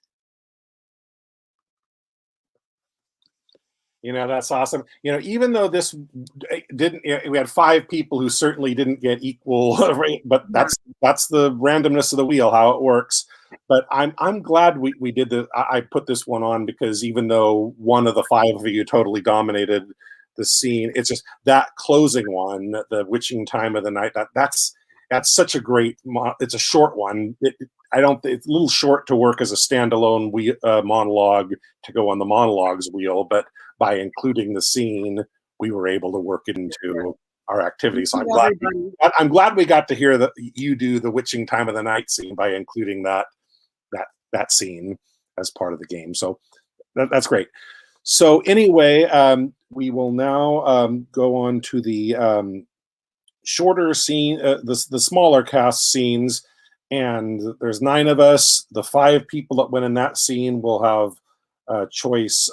You know, that's awesome. You know, even though this didn't, we had 5 people who certainly didn't get equal rate, but that's the randomness of the wheel, how it works. But I'm glad we did the. I put this one on because even though one of the 5 of you totally dominated the scene, it's just that closing one, the witching time of the night. That's such a great. It's a short one. It's a little short to work as a standalone monologue to go on the monologues wheel, but by including the scene, we were able to work it into our activity. So I'm glad we got to hear that you do the witching time of the night scene by including that scene as part of the game. So that's great. So anyway, we will now go on to the shorter scene, the smaller cast scenes. And there's 9 of us. The 5 people that went in that scene will have choice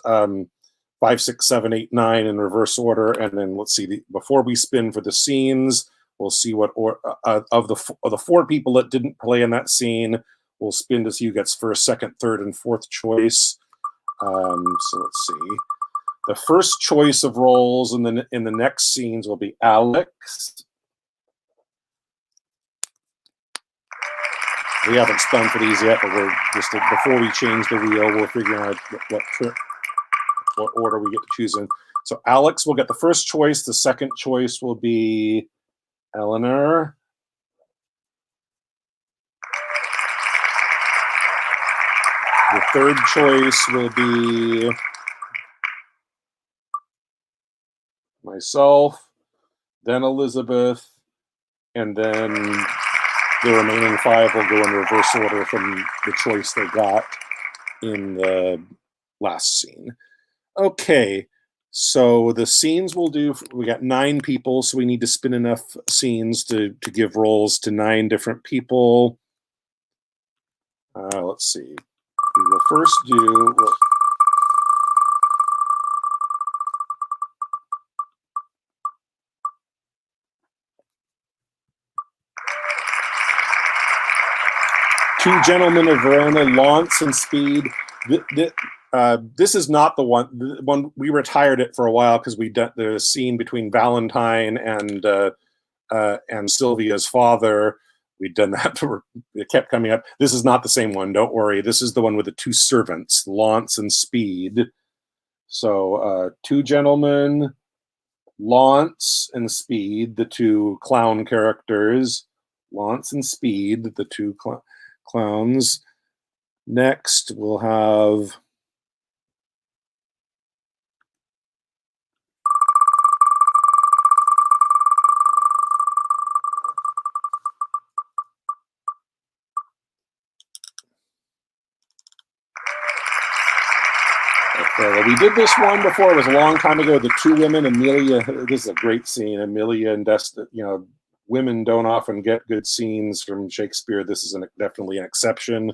5, 6, 7, 8, 9 in reverse order. And then let's see, before we spin for the scenes, we'll see what of the 4 people that didn't play in that scene, we'll spin to see who gets first, second, third, and fourth choice. So let's see. The first choice of roles in the next scenes will be Alex. We haven't spun for these yet, but we're just before we change the wheel, we're figuring out what order we get to choose in. So Alex will get the first choice. The second choice will be Eleanor. The third choice will be myself, then Elizabeth, and then the remaining 5 will go in reverse order from the choice they got in the last scene. Okay, so the scenes we'll do, we got 9 people, so we need to spin enough scenes to give roles to 9 different people. Let's see. We will first do... Two Gentlemen of Verona, Launce and Speed. This is not the one. The one we retired it for a while because we did the scene between Valentine and Sylvia's father. We'd done that. It kept coming up. This is not the same one. Don't worry. This is the one with the 2 servants, Launce and Speed. So 2 Gentlemen, Launce and Speed, the 2 clown characters. Launce and Speed, the 2 clowns. Next, we'll have we did this one before. It was a long time ago. The 2 women, Amelia. This is a great scene. Amelia and women don't often get good scenes from Shakespeare. This is definitely an exception,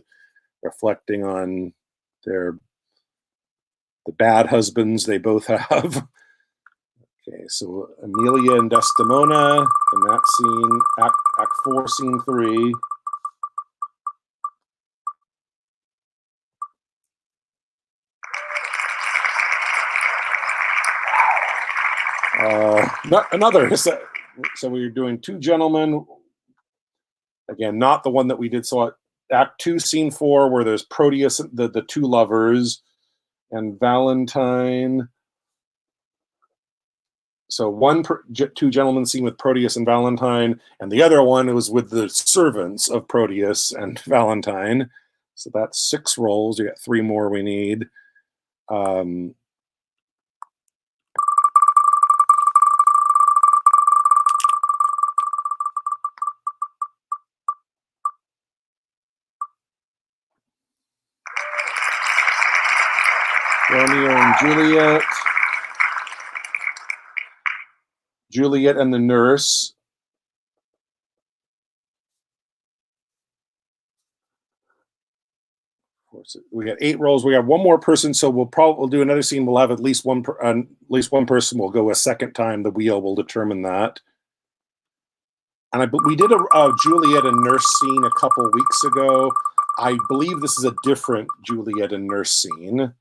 reflecting on the bad husbands they both have. Okay, so Amelia and Desdemona in that scene, Act 4, Scene 3. Another. So we're doing Two Gentlemen. Again, not the one that we did. So Act 2, Scene 4, where there's Proteus, the two lovers, and Valentine. So Two Gentlemen scene with Proteus and Valentine, and the other one was with the servants of Proteus and Valentine. So that's 6 roles. We got 3 more we need. Romeo and Juliet. Juliet and the Nurse. We got 8 roles. We got 1 more person, so we'll do another scene. We'll have at least one person. We'll go a second time. The wheel will determine that. And we did a Juliet and Nurse scene a couple weeks ago. I believe this is a different Juliet and Nurse scene.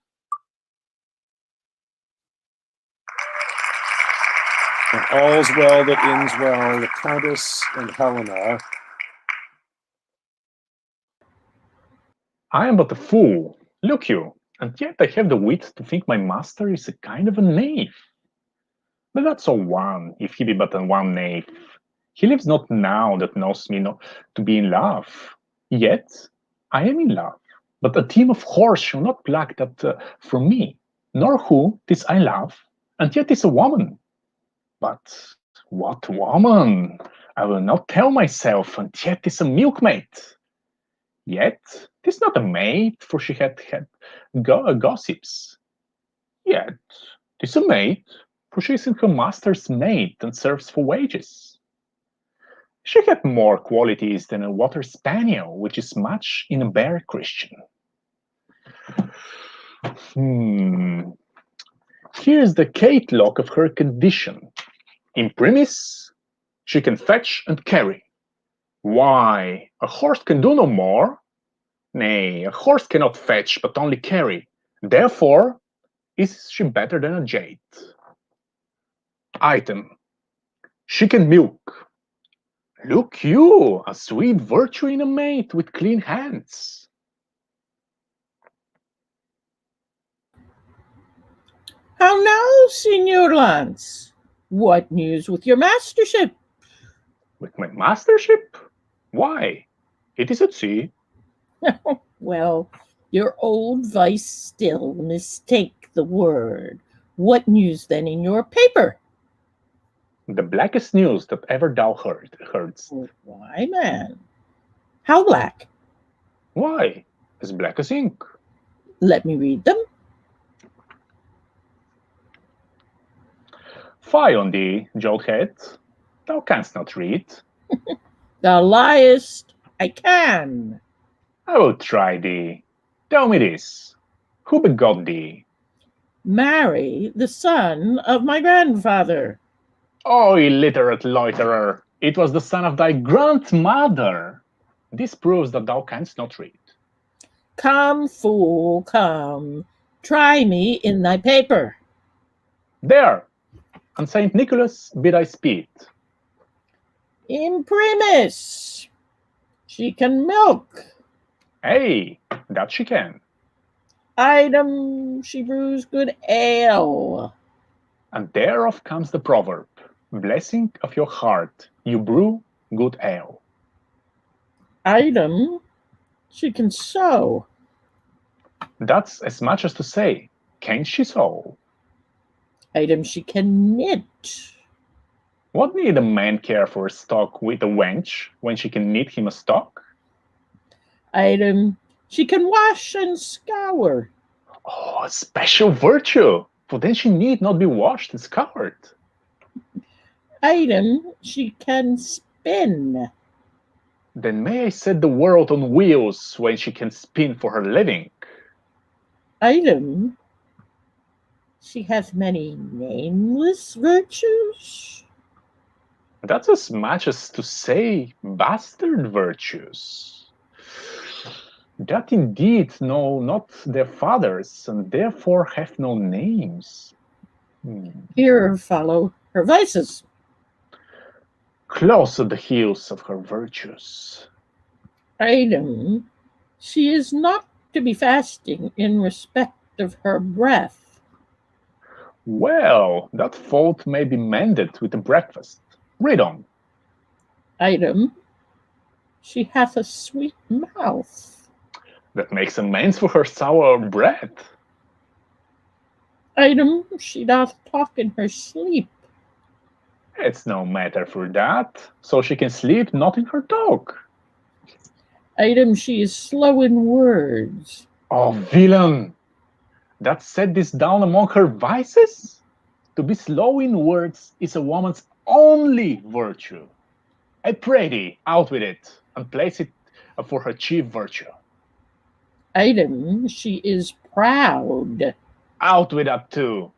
And all's well that ends well, the Countess and Helena. I am but a fool, look you, and yet I have the wit to think my master is a kind of a knave. But that's all one, if he be but a one knave. He lives not now that knows me not to be in love. Yet I am in love, but a team of horse shall not pluck that from me, nor who 'tis I love, and yet 'tis a woman. But what woman? I will not tell myself, and yet 'tis a milkmaid. Yet 'tis not a maid, for she had gossips. Yet 'tis a maid, for she is in her master's maid and serves for wages. She had more qualities than a water spaniel, which is much in a bare Christian. Here's the catalogue of her condition. Imprimis, she can fetch and carry. Why, a horse can do no more. Nay, a horse cannot fetch, but only carry. Therefore, is she better than a jade. Item, she can milk. Look you, a sweet virtue in a maid with clean hands. How now, Signor Lance? What news with your mastership? With my mastership? Why, it is at sea. Well, your old vice still mistake the word. What news then in your paper? The blackest news that ever thou heardst. Why, man? How black? Why, as black as ink. Let me read them. Fie on thee, jolthead, thou canst not read. Thou liest, I can. I will try thee. Tell me this, who begot thee? Mary, the son of my grandfather. O illiterate loiterer, it was the son of thy grandmother. This proves that thou canst not read. Come, fool, come. Try me in thy paper. There, and Saint Nicholas bid I speed. Imprimis, she can milk. Hey, that she can. Item, she brews good ale. And thereof comes the proverb, blessing of your heart, you brew good ale. Item, she can sew. That's as much as to say, can she sew? Item, she can knit. What need a man care for a stock with a wench when she can knit him a stock? Item, she can wash and scour. Oh, a special virtue, for then she need not be washed and scoured. Item, she can spin. Then may I set the world on wheels when she can spin for her living. Item, she has many nameless virtues. That's as much as to say bastard virtues. That indeed know not their fathers, and therefore have no names. Here follow her vices? Close at the heels of her virtues. Item, she is not to be fasting in respect of her breath. Well, that fault may be mended with a breakfast. Read on. Item, she hath a sweet mouth. That makes amends for her sour breath. Item, she doth talk in her sleep. It's no matter for that, so she can sleep not in her talk. Item, she is slow in words. Oh, villain! That set this down among her vices? To be slow in words is a woman's only virtue. I pray thee, out with it, and place it for her chief virtue. Item, she is proud. Out with that too.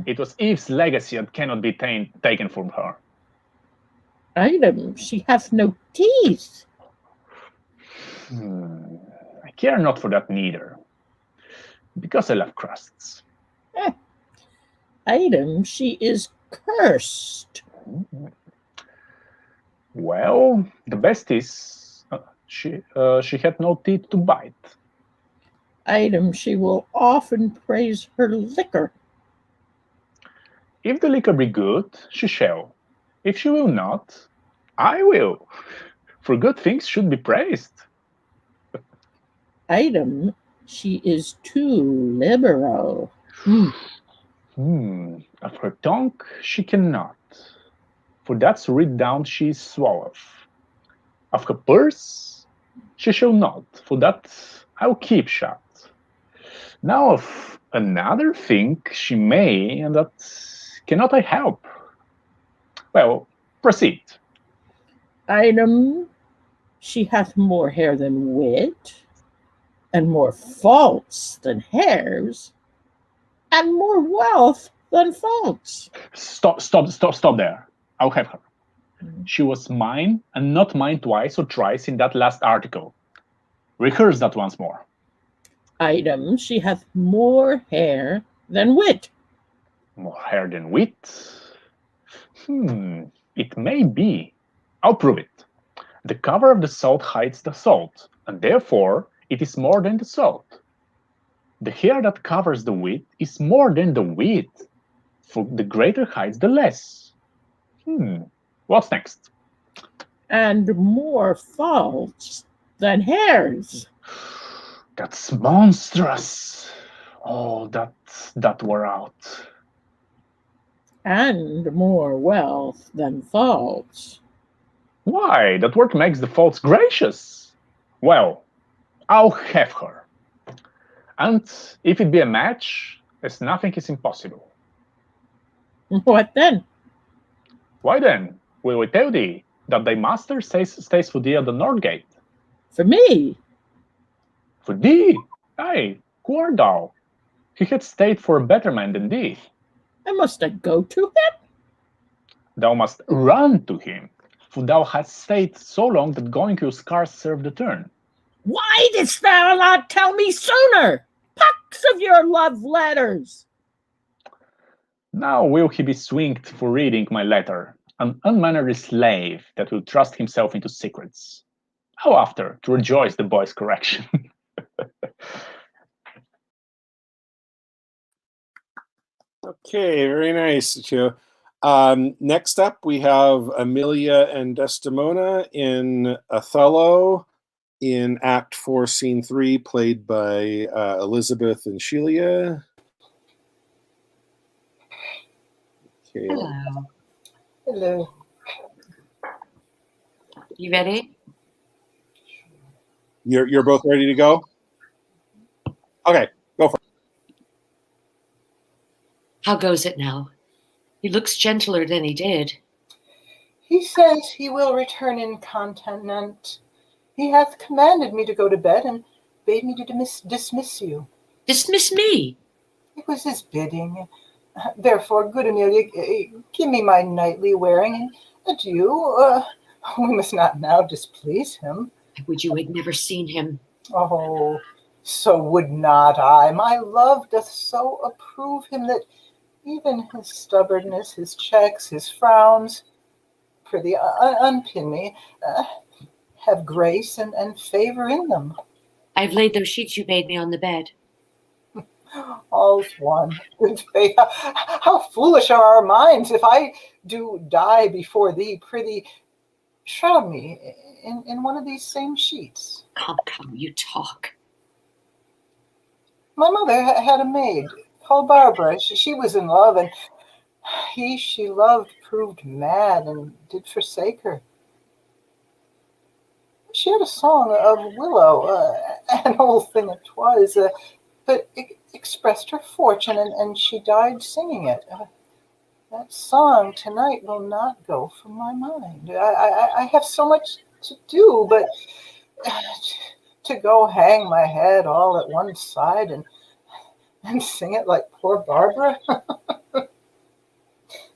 It was Eve's legacy and cannot be taken from her. Item, she hath no teeth. I care not for that neither, because I love crusts. Item, she is cursed. Well, the best is she had no teeth to bite. Item, she will often praise her liquor. If the liquor be good, she shall. If she will not, I will. For good things should be praised. Item, she is too liberal. Of her tongue she cannot, for that's writ down she swalloweth. Of her purse she shall not, for that I'll keep shut. Now of another thing she may, and that cannot I help. Well, proceed. Item, she hath more hair than wit, and more faults than hairs, and more wealth than faults. Stop there. I'll have her. She was mine, and not mine twice or thrice in that last article. Rehearse that once more. Item, she hath more hair than wit. More hair than wit? It may be. I'll prove it. The cover of the salt hides the salt, and therefore it is more than the salt. The hair that covers the wit is more than the wit, for the greater hides the less. What's next? And more faults than hairs. That's monstrous. Oh, that were out. And more wealth than faults. Why, that word makes the faults gracious. Well, I'll have her. And if it be a match, as nothing is impossible. What then? Why then, will we tell thee that thy master stays for thee at the north gate? For me? For thee? Aye, who art thou? He had stayed for a better man than thee. And must I go to him? Thou must run to him, for thou hast stayed so long that going will scarce serve the turn. Why didst thou not tell me sooner? Pucks of your love letters! Now will he be swinged for reading my letter, an unmannerly slave that will trust himself into secrets. How after to rejoice the boy's correction? Okay, very nice, Joe. Next up, we have Amelia and Desdemona in Othello in Act 4, Scene 3, played by Elizabeth and Shelia. Okay. Hello. Hello. You ready? You're both ready to go? Okay, go for it. How goes it now? He looks gentler than he did. He says he will return incontinent. He hath commanded me to go to bed and bade me to dismiss you. Dismiss me? It was his bidding. Therefore, good Amelia, give me my nightly wearing, and adieu. We must not now displease him. I would you had never seen him. Oh, so would not I. My love doth so approve him that Even his stubbornness, his checks, his frowns, prithee, unpin me, have grace and favor in them. I've laid those sheets you made me on the bed. All's one. Good faith. How foolish are our minds! If I do die before thee, prithee, shroud me in one of these same sheets. Come, you talk. My mother had a maid called Barbara. She was in love, and he she loved proved mad and did forsake her. She had a song of willow, an old thing it was, but it expressed her fortune, and she died singing it. That song tonight will not go from my mind. I have so much to do, but to go hang my head all at one side and sing it like poor Barbara?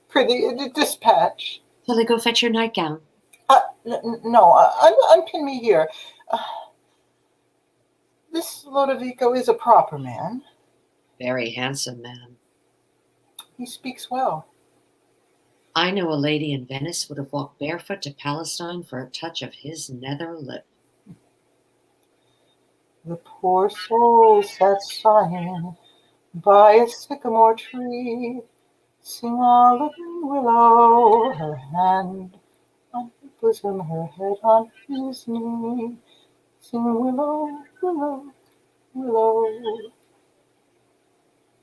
Prithee, dispatch. Shall I go fetch your nightgown? No, unpin me here. This Lodovico is a proper man. Very handsome man. He speaks well. I know a lady in Venice would have walked barefoot to Palestine for a touch of his nether lip. The poor soul sat sighing by a sycamore tree, sing all the green willow, her hand on her bosom, her head on his knee, sing willow, willow, willow.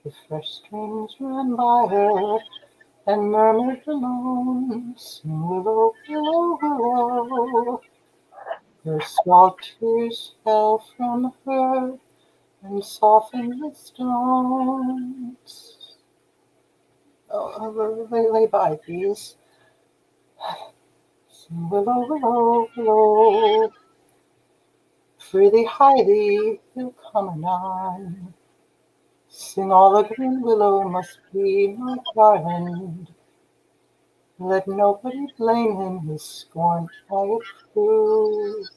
The fresh streams ran by her and murmured alone, sing willow, willow, willow. Her salt tears fell from her and softened the stones. Lay by these. Sing willow, willow, willow. Freely hie thee, he'll come anon. Sing all the green willow must be my garland. Let nobody blame him, his scorn I approve.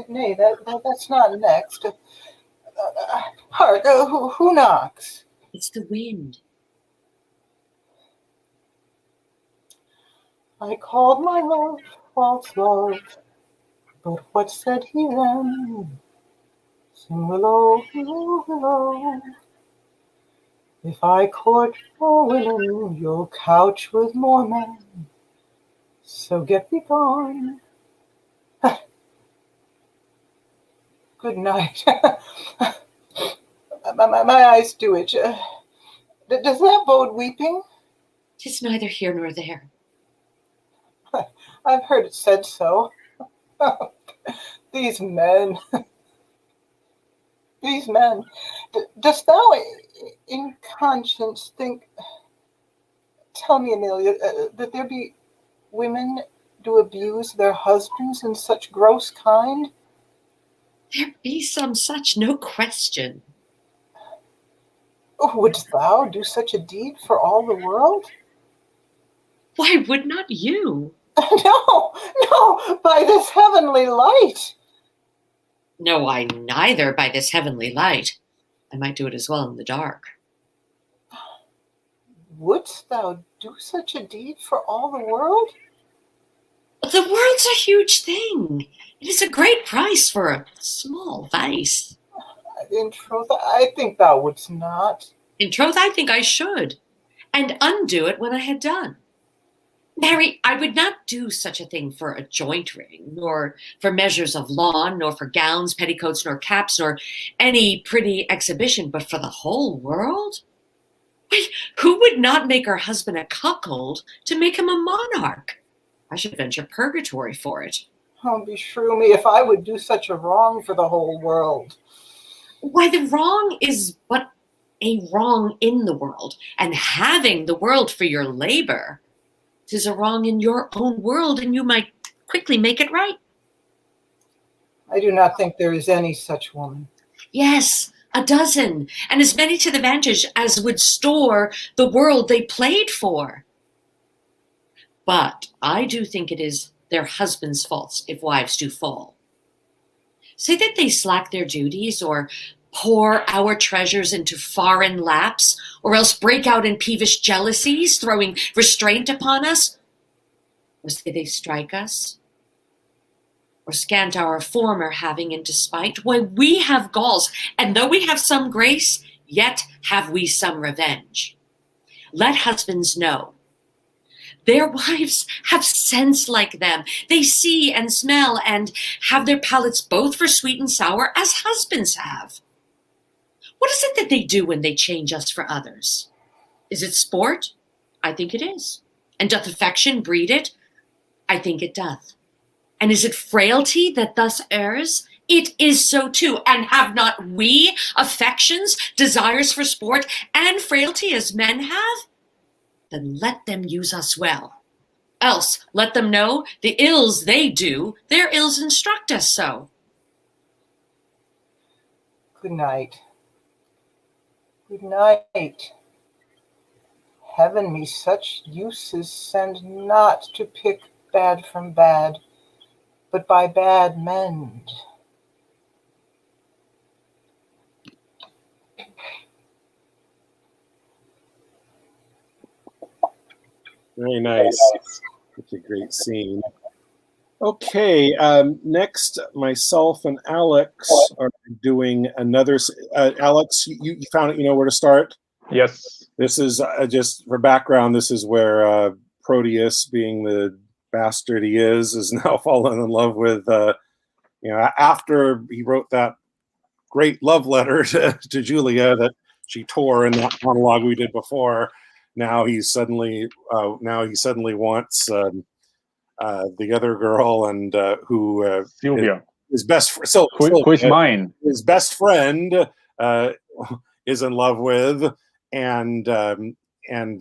Nay, that's not next. Hark, who knocks? It's the wind. I called my love, false love, but what said he then? Sing willow, willow, willow. If I court more women, you'll couch with more men. So get thee gone. Good night. my eyes do itch. Does that bode weeping? 'Tis neither here nor there. I've heard it said so. These men. These men. Dost thou in conscience think, tell me, Amelia, that there be women do abuse their husbands in such gross kind? There be some such, no question. Wouldst thou do such a deed for all the world? Why would not you? No, by this heavenly light. No, I neither by this heavenly light. I might do it as well in the dark. Wouldst thou do such a deed for all the world? The world's a huge thing. It is a great price for a small vice. In troth, I think thou wouldst not. In troth, I think I should, and undo it when I had done. Mary, I would not do such a thing for a joint ring, nor for measures of lawn, nor for gowns, petticoats, nor caps, nor any pretty exhibition, but for the whole world? Why, who would not make her husband a cuckold to make him a monarch? I should venture purgatory for it. Oh, beshrew me if I would do such a wrong for the whole world. Why, the wrong is but a wrong in the world, and having the world for your labor, 'tis a wrong in your own world, and you might quickly make it right. I do not think there is any such woman. Yes, a dozen, and as many to the vantage as would store the world they played for. But I do think it is their husbands' faults if wives do fall. Say that they slack their duties, or pour our treasures into foreign laps, or else break out in peevish jealousies, throwing restraint upon us? Or say they strike us? Or scant our former having in despite? Why, we have galls, and though we have some grace, yet have we some revenge. Let husbands know. Their wives have sense like them. They see and smell and have their palates both for sweet and sour as husbands have. What is it that they do when they change us for others? Is it sport? I think it is. And doth affection breed it? I think it doth. And is it frailty that thus errs? It is so too. And have not we affections, desires for sport, and frailty as men have? Then let them use us well. Else let them know the ills they do, their ills instruct us so. Good night. Good night. Heaven me such uses send not to pick bad from bad, but by bad mend. Very nice. It's a great scene. Okay, next, myself and Alex are doing another. Alex, you found it. You know where to start. Yes. This is just for background. This is where Proteus, being the bastard he is now fallen in love with. After he wrote that great love letter to Julia that she tore in that monologue we did before. Now he suddenly wants the other girl, and who Sylvia, his best who is mine. His best friend is in love with, and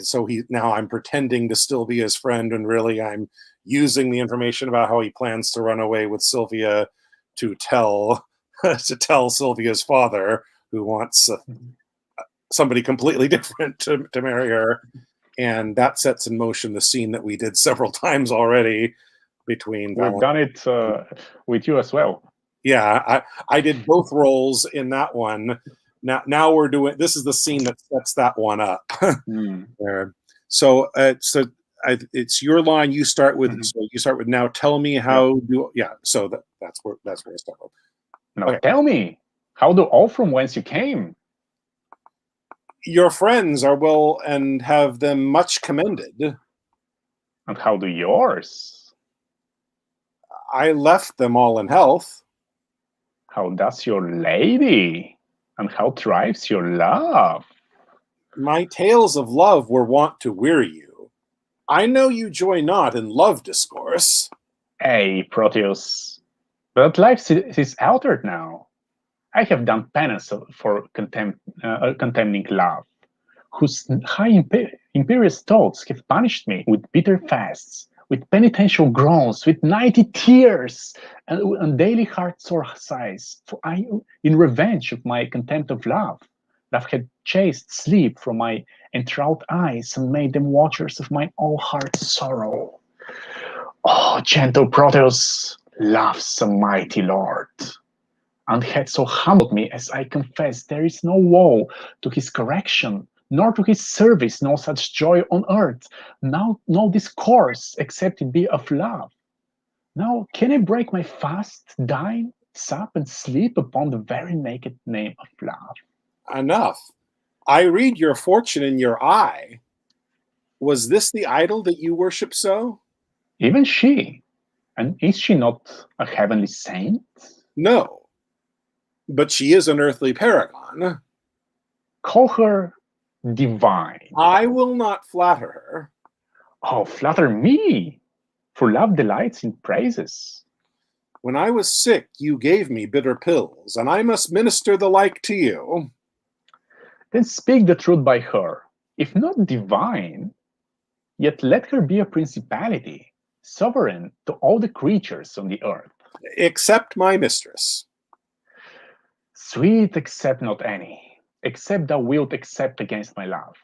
so I'm pretending to still be his friend, and really I'm using the information about how he plans to run away with Sylvia to tell Sylvia's father, who wants somebody completely different to marry her. And that sets in motion the scene that we did several times already between. We've done it with you as well. Yeah, I did both roles in that one. Now we're doing. This is the scene that sets that one up. So it's your line. You start with. Mm-hmm. So you start with. Now tell me how do. Yeah. So that's where I start. Now tell me, how do all from whence you came? Your friends are well and have them much commended. And how do yours? I left them all in health. How does your lady? And how thrives your love? My tales of love were wont to weary you. I know you joy not in love discourse. Ay, Proteus, but life is altered now. I have done penance for contemning love, whose high imperious thoughts have punished me with bitter fasts, with penitential groans, with nightly tears, and daily heart-sore sighs. For I, in revenge of my contempt of love, had chased sleep from my enthralled eyes and made them watchers of my all-heart sorrow. Oh, gentle Proteus, love's a mighty lord, and had so humbled me as I confess there is no woe to his correction, nor to his service no such joy on earth, now no discourse except it be of love. Now can I break my fast, dine, sup, and sleep upon the very naked name of love? Enough. I read your fortune in your eye. Was this the idol that you worship so? Even she. And is she not a heavenly saint? No. But she is an earthly paragon. Call her divine. I will not flatter her. Oh, flatter me, for love delights in praises. When I was sick, you gave me bitter pills, and I must minister the like to you. Then speak the truth by her. If not divine, yet let her be a principality, sovereign to all the creatures on the earth. Except my mistress. Sweet, accept not any, except thou wilt accept against my love.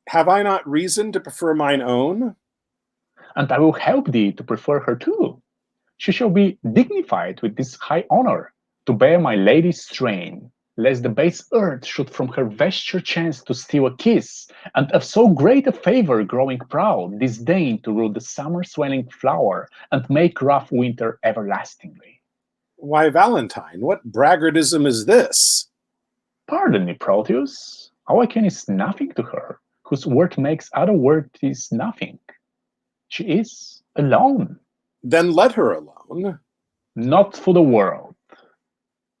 Have I not reason to prefer mine own? And I will help thee to prefer her too. She shall be dignified with this high honor, to bear my lady's strain, lest the base earth should from her vesture chance to steal a kiss, and of so great a favour growing proud, disdain to root the summer swelling flower, and make rough winter everlastingly. Why, Valentine, what braggartism is this? Pardon me, Proteus, all I can is nothing to her, whose word makes other words nothing. She is alone. Then let her alone. Not for the world.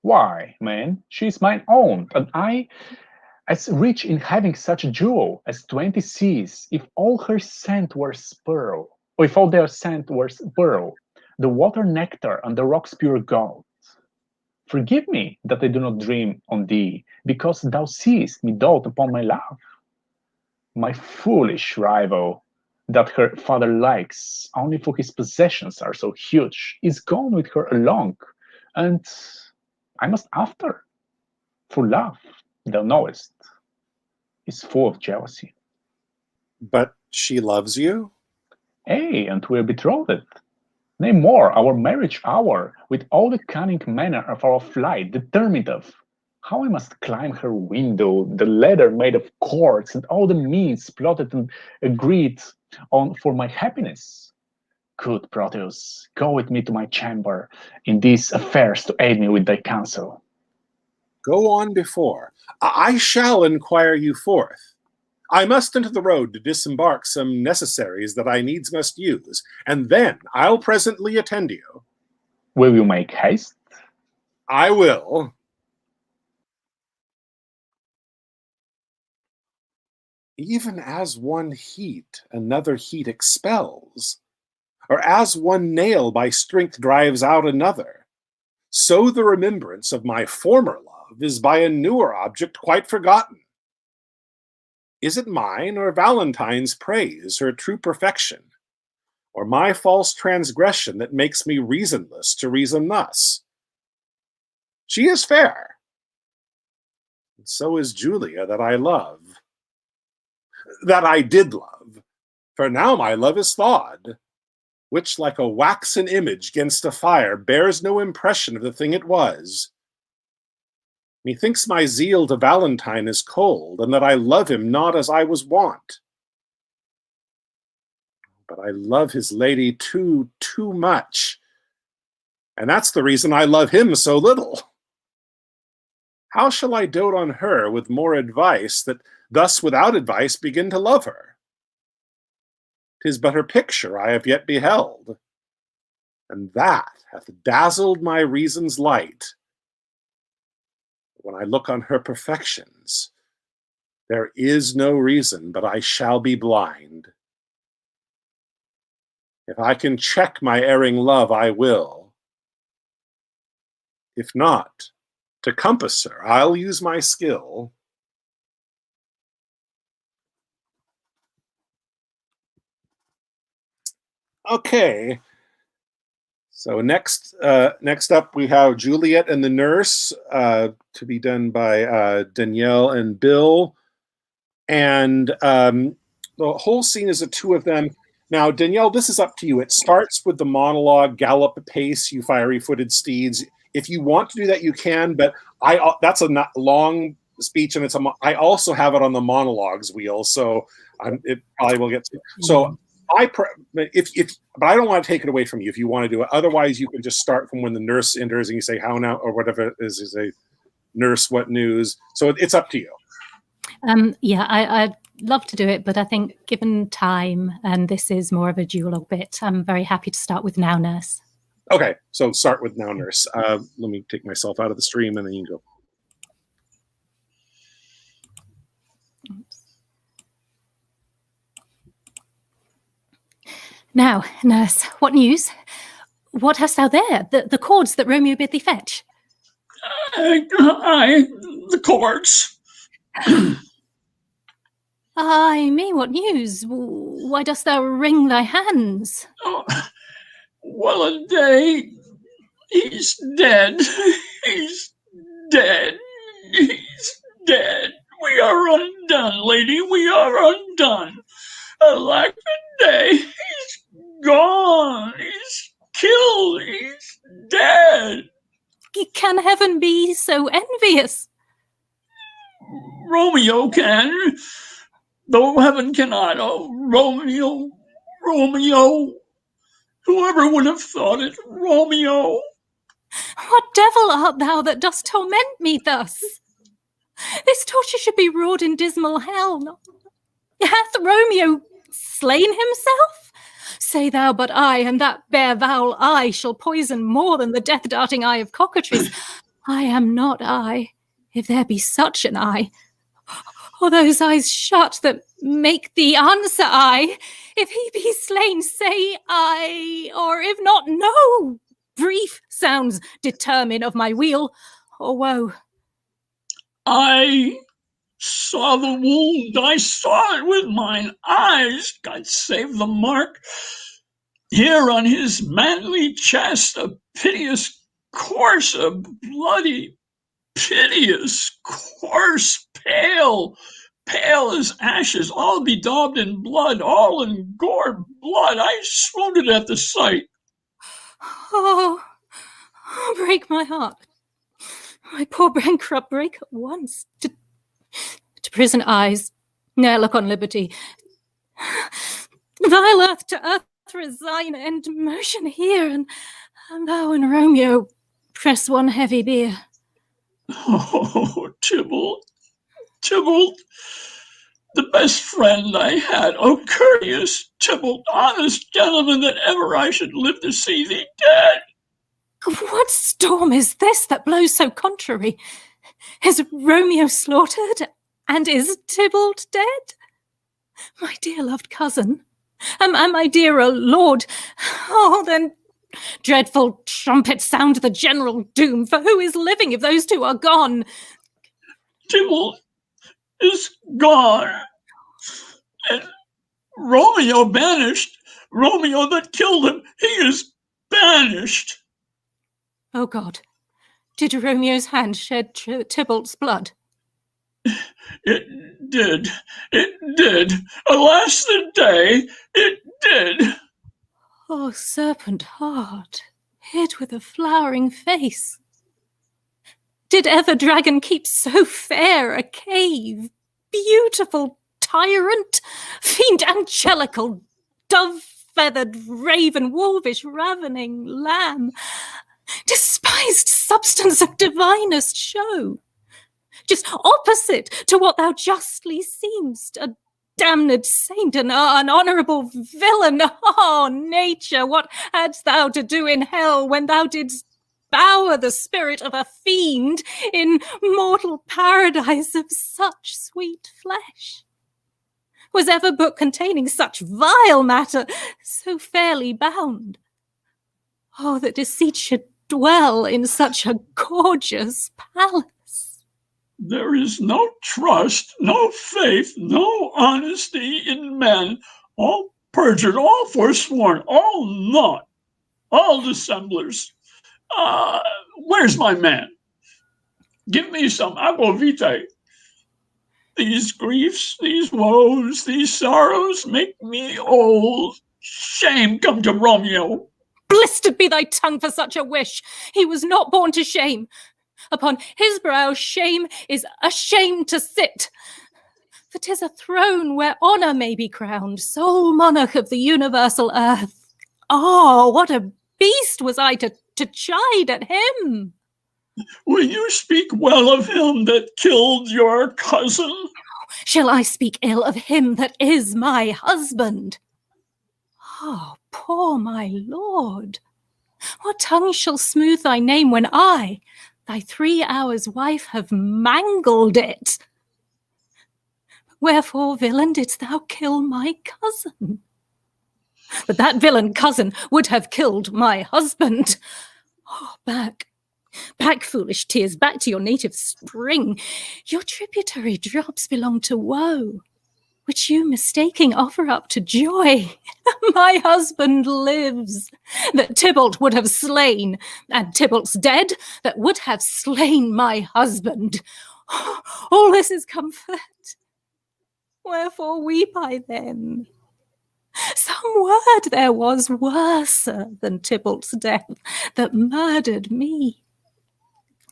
Why, man, she is mine own, and I, as rich in having such a jewel as 20 seas, if all her scent were pearl, or if all their scent were pearl, the water nectar and the rocks pure gold. Forgive me that I do not dream on thee, because thou seest me dote upon my love. My foolish rival, that her father likes, only for his possessions are so huge, is gone with her along, and I must after, for love, thou knowest, is full of jealousy. But she loves you? Ay, and we're betrothed. Nay more, our marriage hour, with all the cunning manner of our flight, determined of, how I must climb her window, the ladder made of cords, and all the means plotted and agreed on for my happiness. Good Proteus, go with me to my chamber in these affairs to aid me with thy counsel. Go on before. I shall inquire you forth. I must into the road to disembark some necessaries that I needs must use, and then I'll presently attend you. Will you make haste? I will. Even as one heat another heat expels, or as one nail by strength drives out another, so the remembrance of my former love is by a newer object quite forgotten. Is it mine or Valentine's praise her true perfection, or my false transgression that makes me reasonless to reason thus? She is fair, and so is Julia that I love, that I did love, for now my love is thawed, which like a waxen image gainst a fire bears no impression of the thing it was. Methinks my zeal to Valentine is cold, and that I love him not as I was wont. But I love his lady too much, and that's the reason I love him so little. How shall I dote on her with more advice, that thus without advice begin to love her? 'Tis but her picture I have yet beheld, and that hath dazzled my reason's light. When I look on her perfections, there is no reason but I shall be blind. If I can check my erring love, I will. If not, to compass her, I'll use my skill. Okay. So next up, we have Juliet and the Nurse, to be done by Danielle and Bill. And the whole scene is the two of them. Now, Danielle, this is up to you. It starts with the monologue, "Gallop apace, you fiery-footed steeds." If you want to do that, you can, but that's a long speech, and I also have it on the monologues wheel, so it probably will get to. So but I don't want to take it away from you if you want to do it. Otherwise, you can just start from when the nurse enters and you say, "How now?" or whatever it is. You say, "Nurse, what news?" So it's up to you. Yeah, I'd love to do it, but I think given time, and this is more of a dual bit, I'm very happy to start with Now Nurse. Okay, so start with Now Nurse. Let me take myself out of the stream and then you can go. Now, Nurse, what news? What hast thou there? The cords that Romeo bid thee fetch? The cords. Ay me, what news? Why dost thou wring thy hands? Oh, well a day. He's dead. He's dead. He's dead. We are undone, lady. We are undone. Alack a day. He's gone. He's killed. He's dead. Can heaven be so envious? Romeo can, though heaven cannot. Oh, Romeo, Romeo. Whoever would have thought it, Romeo? What devil art thou that dost torment me thus? This torture should be wrought in dismal hell. Hath Romeo slain himself? Say thou but I, and that bare foul eye shall poison more than the death-darting eye of cockatrice. I am not I, if there be such an eye. Or those eyes shut that make thee answer I. If he be slain, say I, or if not, no. Brief sounds determine of my weal or woe. I saw the wound. I saw it with mine eyes. God save the mark. Here on his manly chest, a piteous course, a bloody, piteous course, pale as ashes, all bedaubed in blood, all in gore blood. I swooned at the sight. Oh, break my heart. My poor bankrupt, break at once. To prison eyes, ne'er look on liberty. Vile earth to earth resign, and motion here, and thou and Romeo press one heavy bier. Oh, Tybalt, the best friend I had, oh, courteous Tybalt, honest gentleman, that ever I should live to see thee dead. What storm is this that blows so contrary? Is Romeo slaughtered, and is Tybalt dead? My dear loved cousin, and my dearer lord, oh, then dreadful trumpets sound the general doom, for who is living if those two are gone? Tybalt is gone, and Romeo banished. Romeo that killed him, he is banished. Oh God, did Romeo's hand shed Tybalt's blood? It did. Alas the day, it did. Oh, serpent heart, hid with a flowering face. Did ever dragon keep so fair a cave? Beautiful tyrant, fiend angelical, dove-feathered raven, wolvish ravening lamb, despised substance of divinest show, just opposite to what thou justly seemst, a damned saint, an honourable villain. Oh, nature, what hadst thou to do in hell when thou didst bower the spirit of a fiend in mortal paradise of such sweet flesh? Was ever book containing such vile matter so fairly bound? Oh, that deceit should dwell in such a gorgeous palace. There is no trust, no faith, no honesty in men, all perjured, all forsworn, all naught, all dissemblers. Where's my man? Give me some aqua vitae. These griefs, these woes, these sorrows make me old. Shame come to Romeo. Blistered be thy tongue for such a wish. He was not born to shame. Upon his brow shame is ashamed to sit. For 'tis a throne where honour may be crowned, sole monarch of the universal earth. Oh, what a beast was I to chide at him! Will you speak well of him that killed your cousin? Shall I speak ill of him that is my husband? Oh, poor my lord! What tongue shall smooth thy name when I, thy 3 hours' wife, have mangled it? Wherefore, villain, didst thou kill my cousin? But that villain cousin would have killed my husband. Oh, back, foolish tears, back to your native spring. Your tributary drops belong to woe, which you mistaking offer up to joy. My husband lives, that Tybalt would have slain, and Tybalt's dead, that would have slain my husband. All this is comfort. Wherefore weep I then? Some word there was worser than Tybalt's death that murdered me.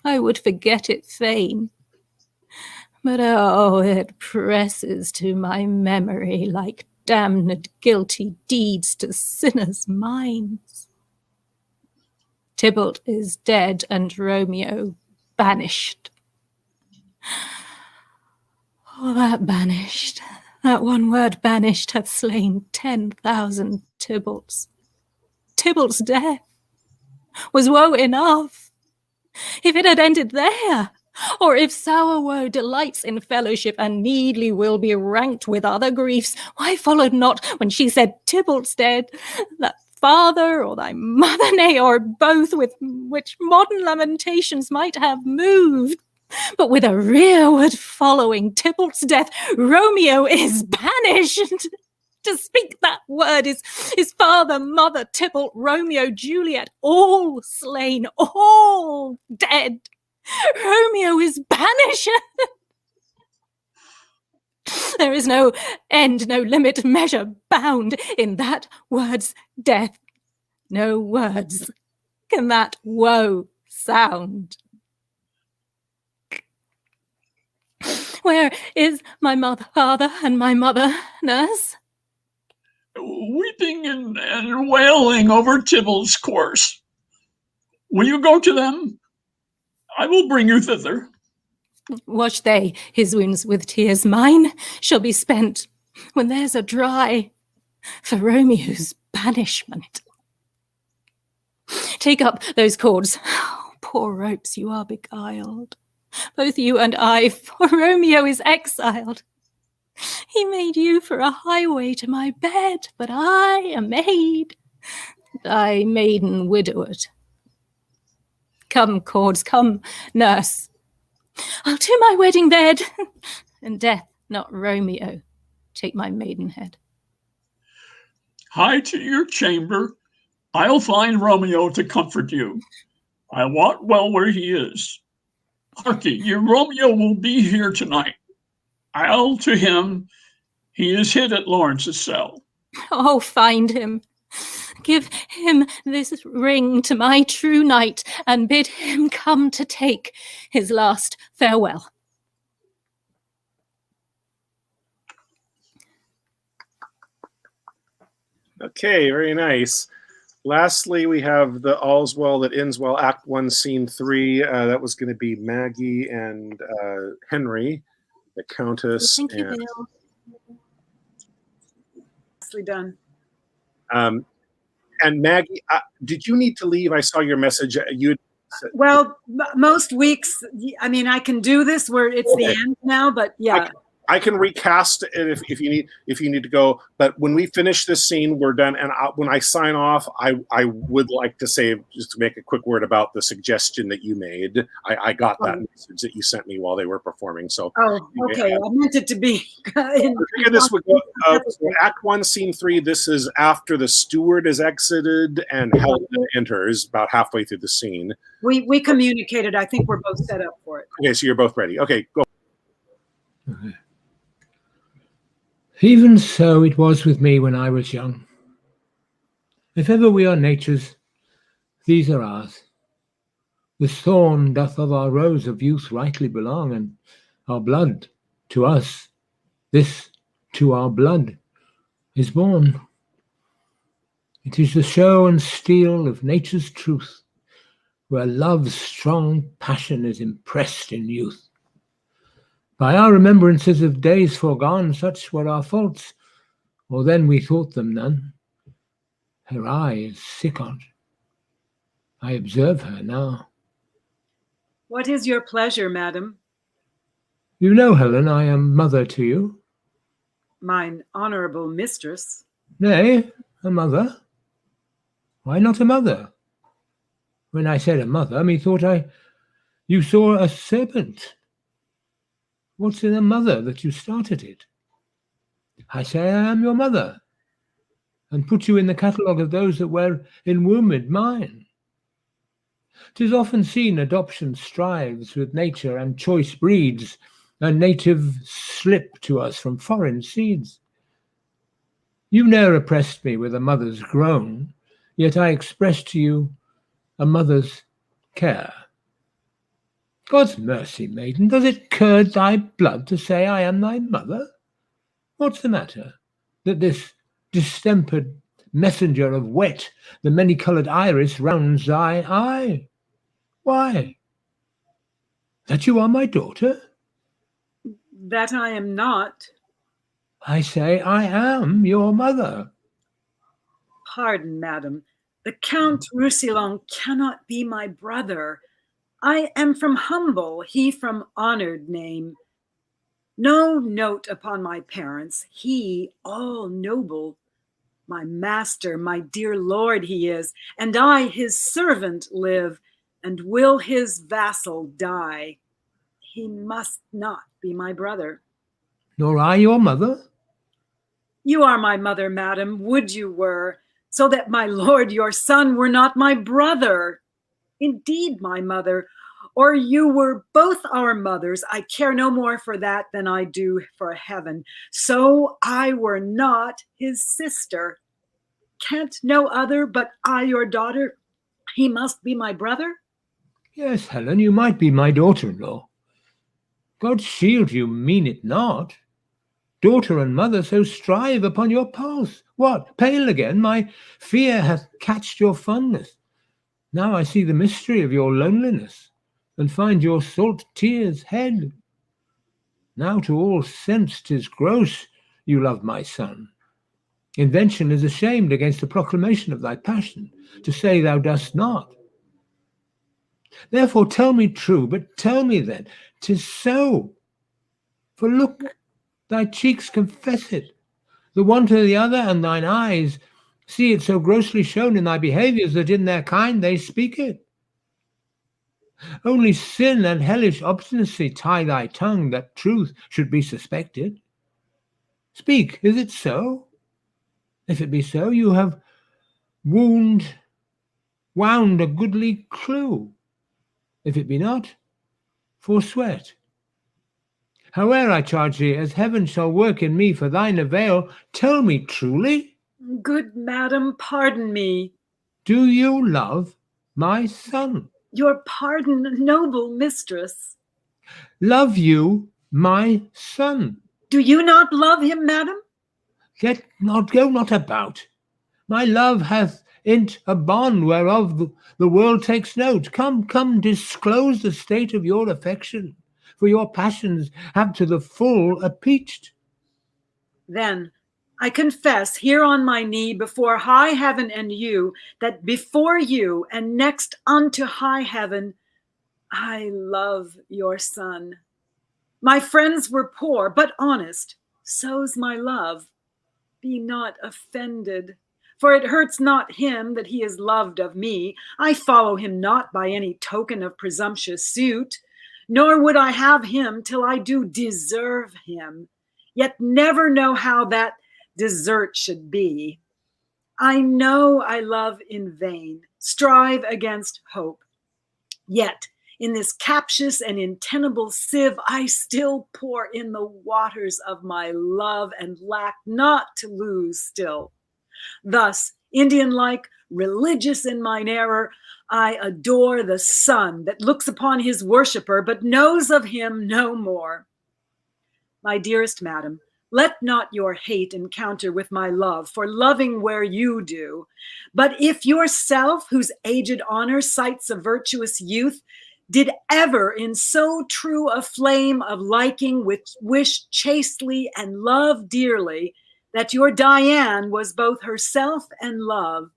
I would forget it fain. But oh, it presses to my memory like damned guilty deeds to sinners' minds. Tybalt is dead and Romeo banished. Oh, that banished, that one word banished hath slain 10,000 Tybalts. Tybalt's death was woe enough. If it had ended there, or if sour woe delights in fellowship and needly will be ranked with other griefs, why followed not, when she said Tybalt's dead, that father or thy mother, nay, or both, with which modern lamentations might have moved? But with a rearward following Tybalt's death, Romeo is banished. To speak that word is his father, mother, Tybalt, Romeo, Juliet, all slain, all dead. Romeo is banished. There is no end, no limit, measure, bound in that word's death. No words can that woe sound. Where is my father and my mother, nurse? Weeping and wailing over Tybalt's corse. Will you go to them? I will bring you thither. Wash they his wounds with tears. Mine shall be spent when theirs are dry for Romeo's banishment. Take up those cords. Oh, poor ropes, you are beguiled. Both you and I, for Romeo is exiled. He made you for a highway to my bed, but I, a maid, thy maiden widowed. Come, cords, come, nurse. I'll to my wedding bed, and death, not Romeo, take my maidenhead. Hie to your chamber. I'll find Romeo to comfort you. I wot well where he is. Harkee, your Romeo will be here tonight. I'll to him. He is hid at Lawrence's cell. Oh, find him. Give him this ring to my true knight, and bid him come to take his last farewell. Okay, very nice. Lastly, we have the All's Well That Ends Well, Act 1, Scene 3. That was going to be Maggie and Henry, the Countess. Thank you, Bill. Nicely done. And Maggie, did you need to leave? I saw your message. Well, most weeks, I mean, I can do this where it's the end now, but yeah. I can recast it if you need to go. But when we finish this scene, we're done. And when I sign off, I would like to say, just to make a quick word about the suggestion that you made. I got that message that you sent me while they were performing. So okay, I meant it to be. This would go, Act 1, Scene 3. This is after the steward is exited and Helena enters about halfway through the scene. We communicated. I think we're both set up for it. Okay, so you're both ready. Okay, go. Okay. Even so it was with me when I was young. If ever we are nature's, these are ours. This thorn doth of our rose of youth rightly belong, and our blood to us, this to our blood is born. It is the show and steel of nature's truth, where love's strong passion is impressed in youth. By our remembrances of days foregone, such were our faults, or then we thought them none. Her eye is sick on't. I observe her now. What is your pleasure, madam? You know, Helen, I am mother to you. Mine honorable mistress. Nay, a mother. Why not a mother? When I said a mother, methought you saw a serpent. What's in a mother that you started it? I say I am your mother, and put you in the catalogue of those that were enwombed mine. 'Tis often seen adoption strives with nature and choice breeds, a native slip to us from foreign seeds. You ne'er oppressed me with a mother's groan, yet I expressed to you a mother's care. God's mercy, maiden, does it curd thy blood to say I am thy mother? What's the matter, that this distempered messenger of wet, the many-coloured iris, rounds thy eye? Why? That you are my daughter? That I am not. I say I am your mother. Pardon, madam. The Count Roussillon cannot be my brother. I am from humble, he from honored name. No note upon my parents, he all noble. My master, my dear lord he is, and I his servant live, and will his vassal die. He must not be my brother. Nor I your mother? You are my mother, madam, would you were, so that my lord your son were not my brother. Indeed, my mother, or you were both our mothers, I care no more for that than I do for heaven. So I were not his sister. Can't no other but I your daughter, he must be my brother? Yes, Helen, you might be my daughter-in-law. God shield you mean it not. Daughter and mother so strive upon your pulse. What, pale again? My fear hath catched your fondness. Now I see the mystery of your loneliness, and find your salt tears head. Now to all sense 'tis gross you love my son. Invention is ashamed against the proclamation of thy passion, to say thou dost not. Therefore tell me true, but tell me then 'tis so. For look, thy cheeks confess it, the one to the other, and thine eyes see it so grossly shown in thy behaviours that in their kind they speak it. Only sin and hellish obstinacy tie thy tongue, that truth should be suspected. Speak, is it so? If it be so, you have wound a goodly clue. If it be not, forsweat. Howe'er I charge thee, as heaven shall work in me for thine avail, tell me truly. Good madam, pardon me. Do you love my son? Your pardon, noble mistress. Love you my son? Do you not love him, madam? Go not about. My love hath in't a bond whereof the world takes note. Come, disclose the state of your affection, for your passions have to the full appeached. Then I confess here on my knee before high heaven and you, that before you and next unto high heaven, I love your son. My friends were poor, but honest, so's my love. Be not offended, for it hurts not him that he is loved of me. I follow him not by any token of presumptuous suit, nor would I have him till I do deserve him, yet never know how that desert should be. I know I love in vain, strive against hope, yet in this captious and untenable sieve, I still pour in the waters of my love and lack not to lose still. Thus, Indian-like, religious in mine error, I adore the sun that looks upon his worshipper, but knows of him no more. My dearest madam, let not your hate encounter with my love, for loving where you do. But if yourself, whose aged honor cites a virtuous youth, did ever in so true a flame of liking wish chastely and love dearly, that your Diane was both herself and love,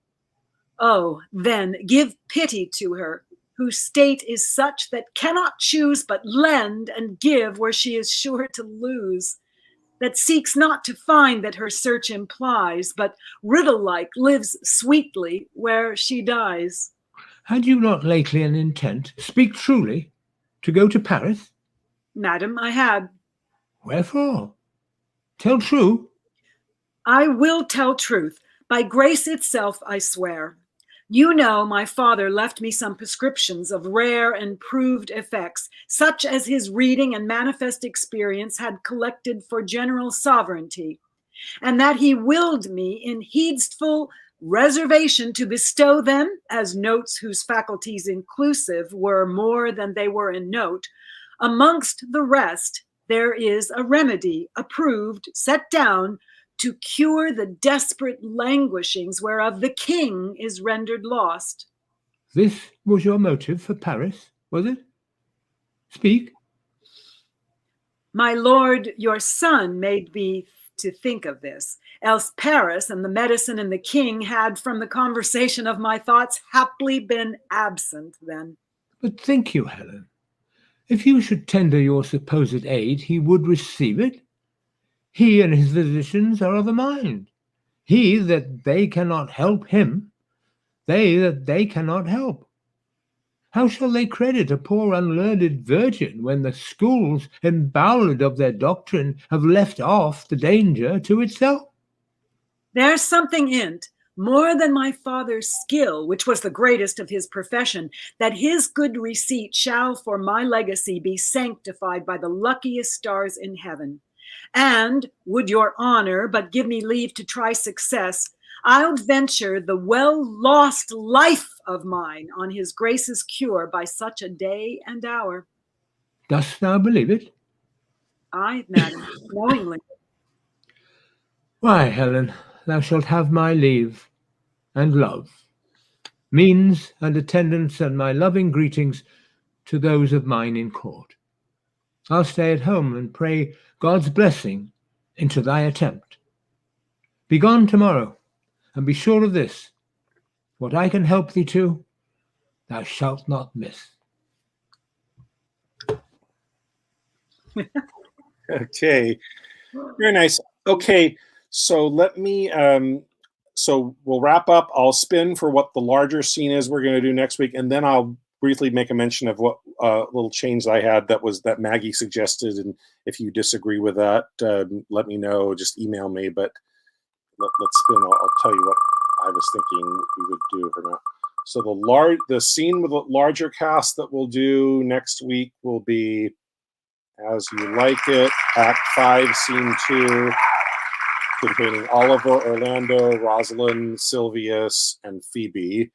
oh, then give pity to her, whose state is such that cannot choose but lend and give where she is sure to lose, that seeks not to find that her search implies, but riddle-like lives sweetly where she dies. Had you not lately an intent, speak truly, to go to Paris? Madam, I had. Wherefore? Tell true. I will tell truth. By grace itself, I swear. You know my father left me some prescriptions of rare and proved effects, such as his reading and manifest experience had collected for general sovereignty, and that he willed me in heedful reservation to bestow them, as notes whose faculties inclusive were more than they were in note, amongst the rest, there is a remedy approved, set down, to cure the desperate languishings whereof the king is rendered lost. This was your motive for Paris, was it? Speak. My lord, your son made me to think of this, else Paris and the medicine and the king had from the conversation of my thoughts haply been absent then. But think you, Helen, if you should tender your supposed aid, he would receive it? He and his physicians are of a mind. He that they cannot help him, they that they cannot help. How shall they credit a poor unlearned virgin when the schools, emboweled of their doctrine, have left off the danger to itself? There's something in't, more than my father's skill, which was the greatest of his profession, that his good receipt shall for my legacy be sanctified by the luckiest stars in heaven. And, would your honor but give me leave to try success, I'll venture the well-lost life of mine on his grace's cure by such a day and hour. Dost thou believe it? Aye, madam, knowingly. Why, Helen, thou shalt have my leave and love, means and attendance, and my loving greetings to those of mine in court. I'll stay at home and pray God's blessing into thy attempt. Be gone tomorrow, and be sure of this, what I can help thee to, thou shalt not miss. Okay, very nice. Okay, so let me, so we'll wrap up. I'll spin for what the larger scene is we're going to do next week, and then I'll briefly make a mention of what little change I had that Maggie suggested, and if you disagree with that, let me know. Just email me. But let's spin. I'll tell you what I was thinking we would do or not. So the scene with the larger cast that we'll do next week will be As You Like It, Act 5, Scene 2, containing Oliver, Orlando, Rosalind, Silvius, and Phoebe.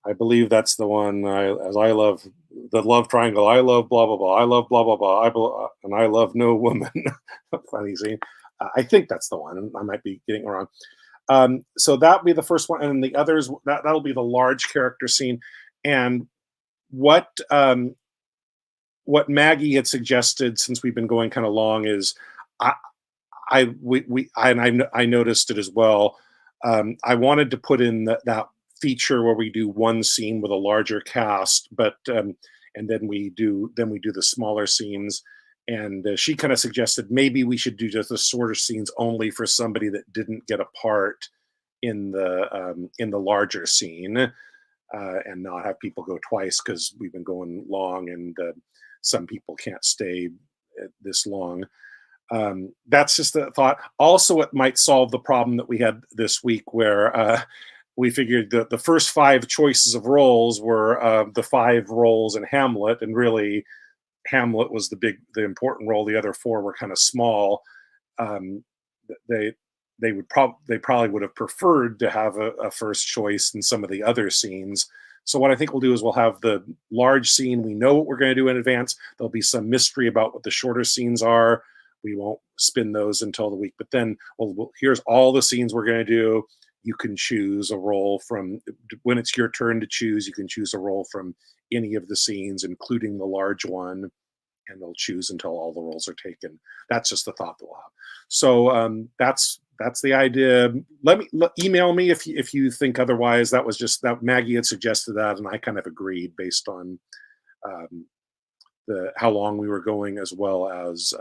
I believe that's the one. As I love the love triangle. I love blah blah blah. I love blah blah blah. And I love no woman. Funny scene. I think that's the one. I might be getting it wrong. So that'll be the first one, and the others that'll be the large character scene. And what Maggie had suggested, since we've been going kind of long, is I noticed it as well. I wanted to put in that feature where we do one scene with a larger cast, but and then we do the smaller scenes. And she kind of suggested maybe we should do just the shorter scenes only for somebody that didn't get a part in the larger scene, and not have people go twice, because we've been going long and some people can't stay this long. That's just a thought. Also, it might solve the problem that we had this week, where we figured that the first 5 choices of roles were the 5 roles in Hamlet, and really Hamlet was the important role. The other 4 were kind of small. They probably would have preferred to have a first choice in some of the other scenes. So what I think we'll do is we'll have the large scene. We know what we're going to do in advance. There'll be some mystery about what the shorter scenes are. We won't spin those until the week, but then here's all the scenes we're going to do. You can choose a role from, when it's your turn to choose, you can choose a role from any of the scenes, including the large one, and they'll choose until all the roles are taken. That's just the thought that we'll have. So that's the idea. Email me if you think otherwise. That was just that Maggie had suggested that, and I kind of agreed based on how long we were going, as well as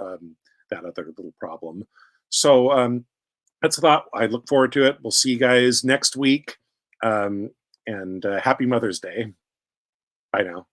that other little problem. So that's a thought. I look forward to it. We'll see you guys next week, and happy Mother's Day. Bye now.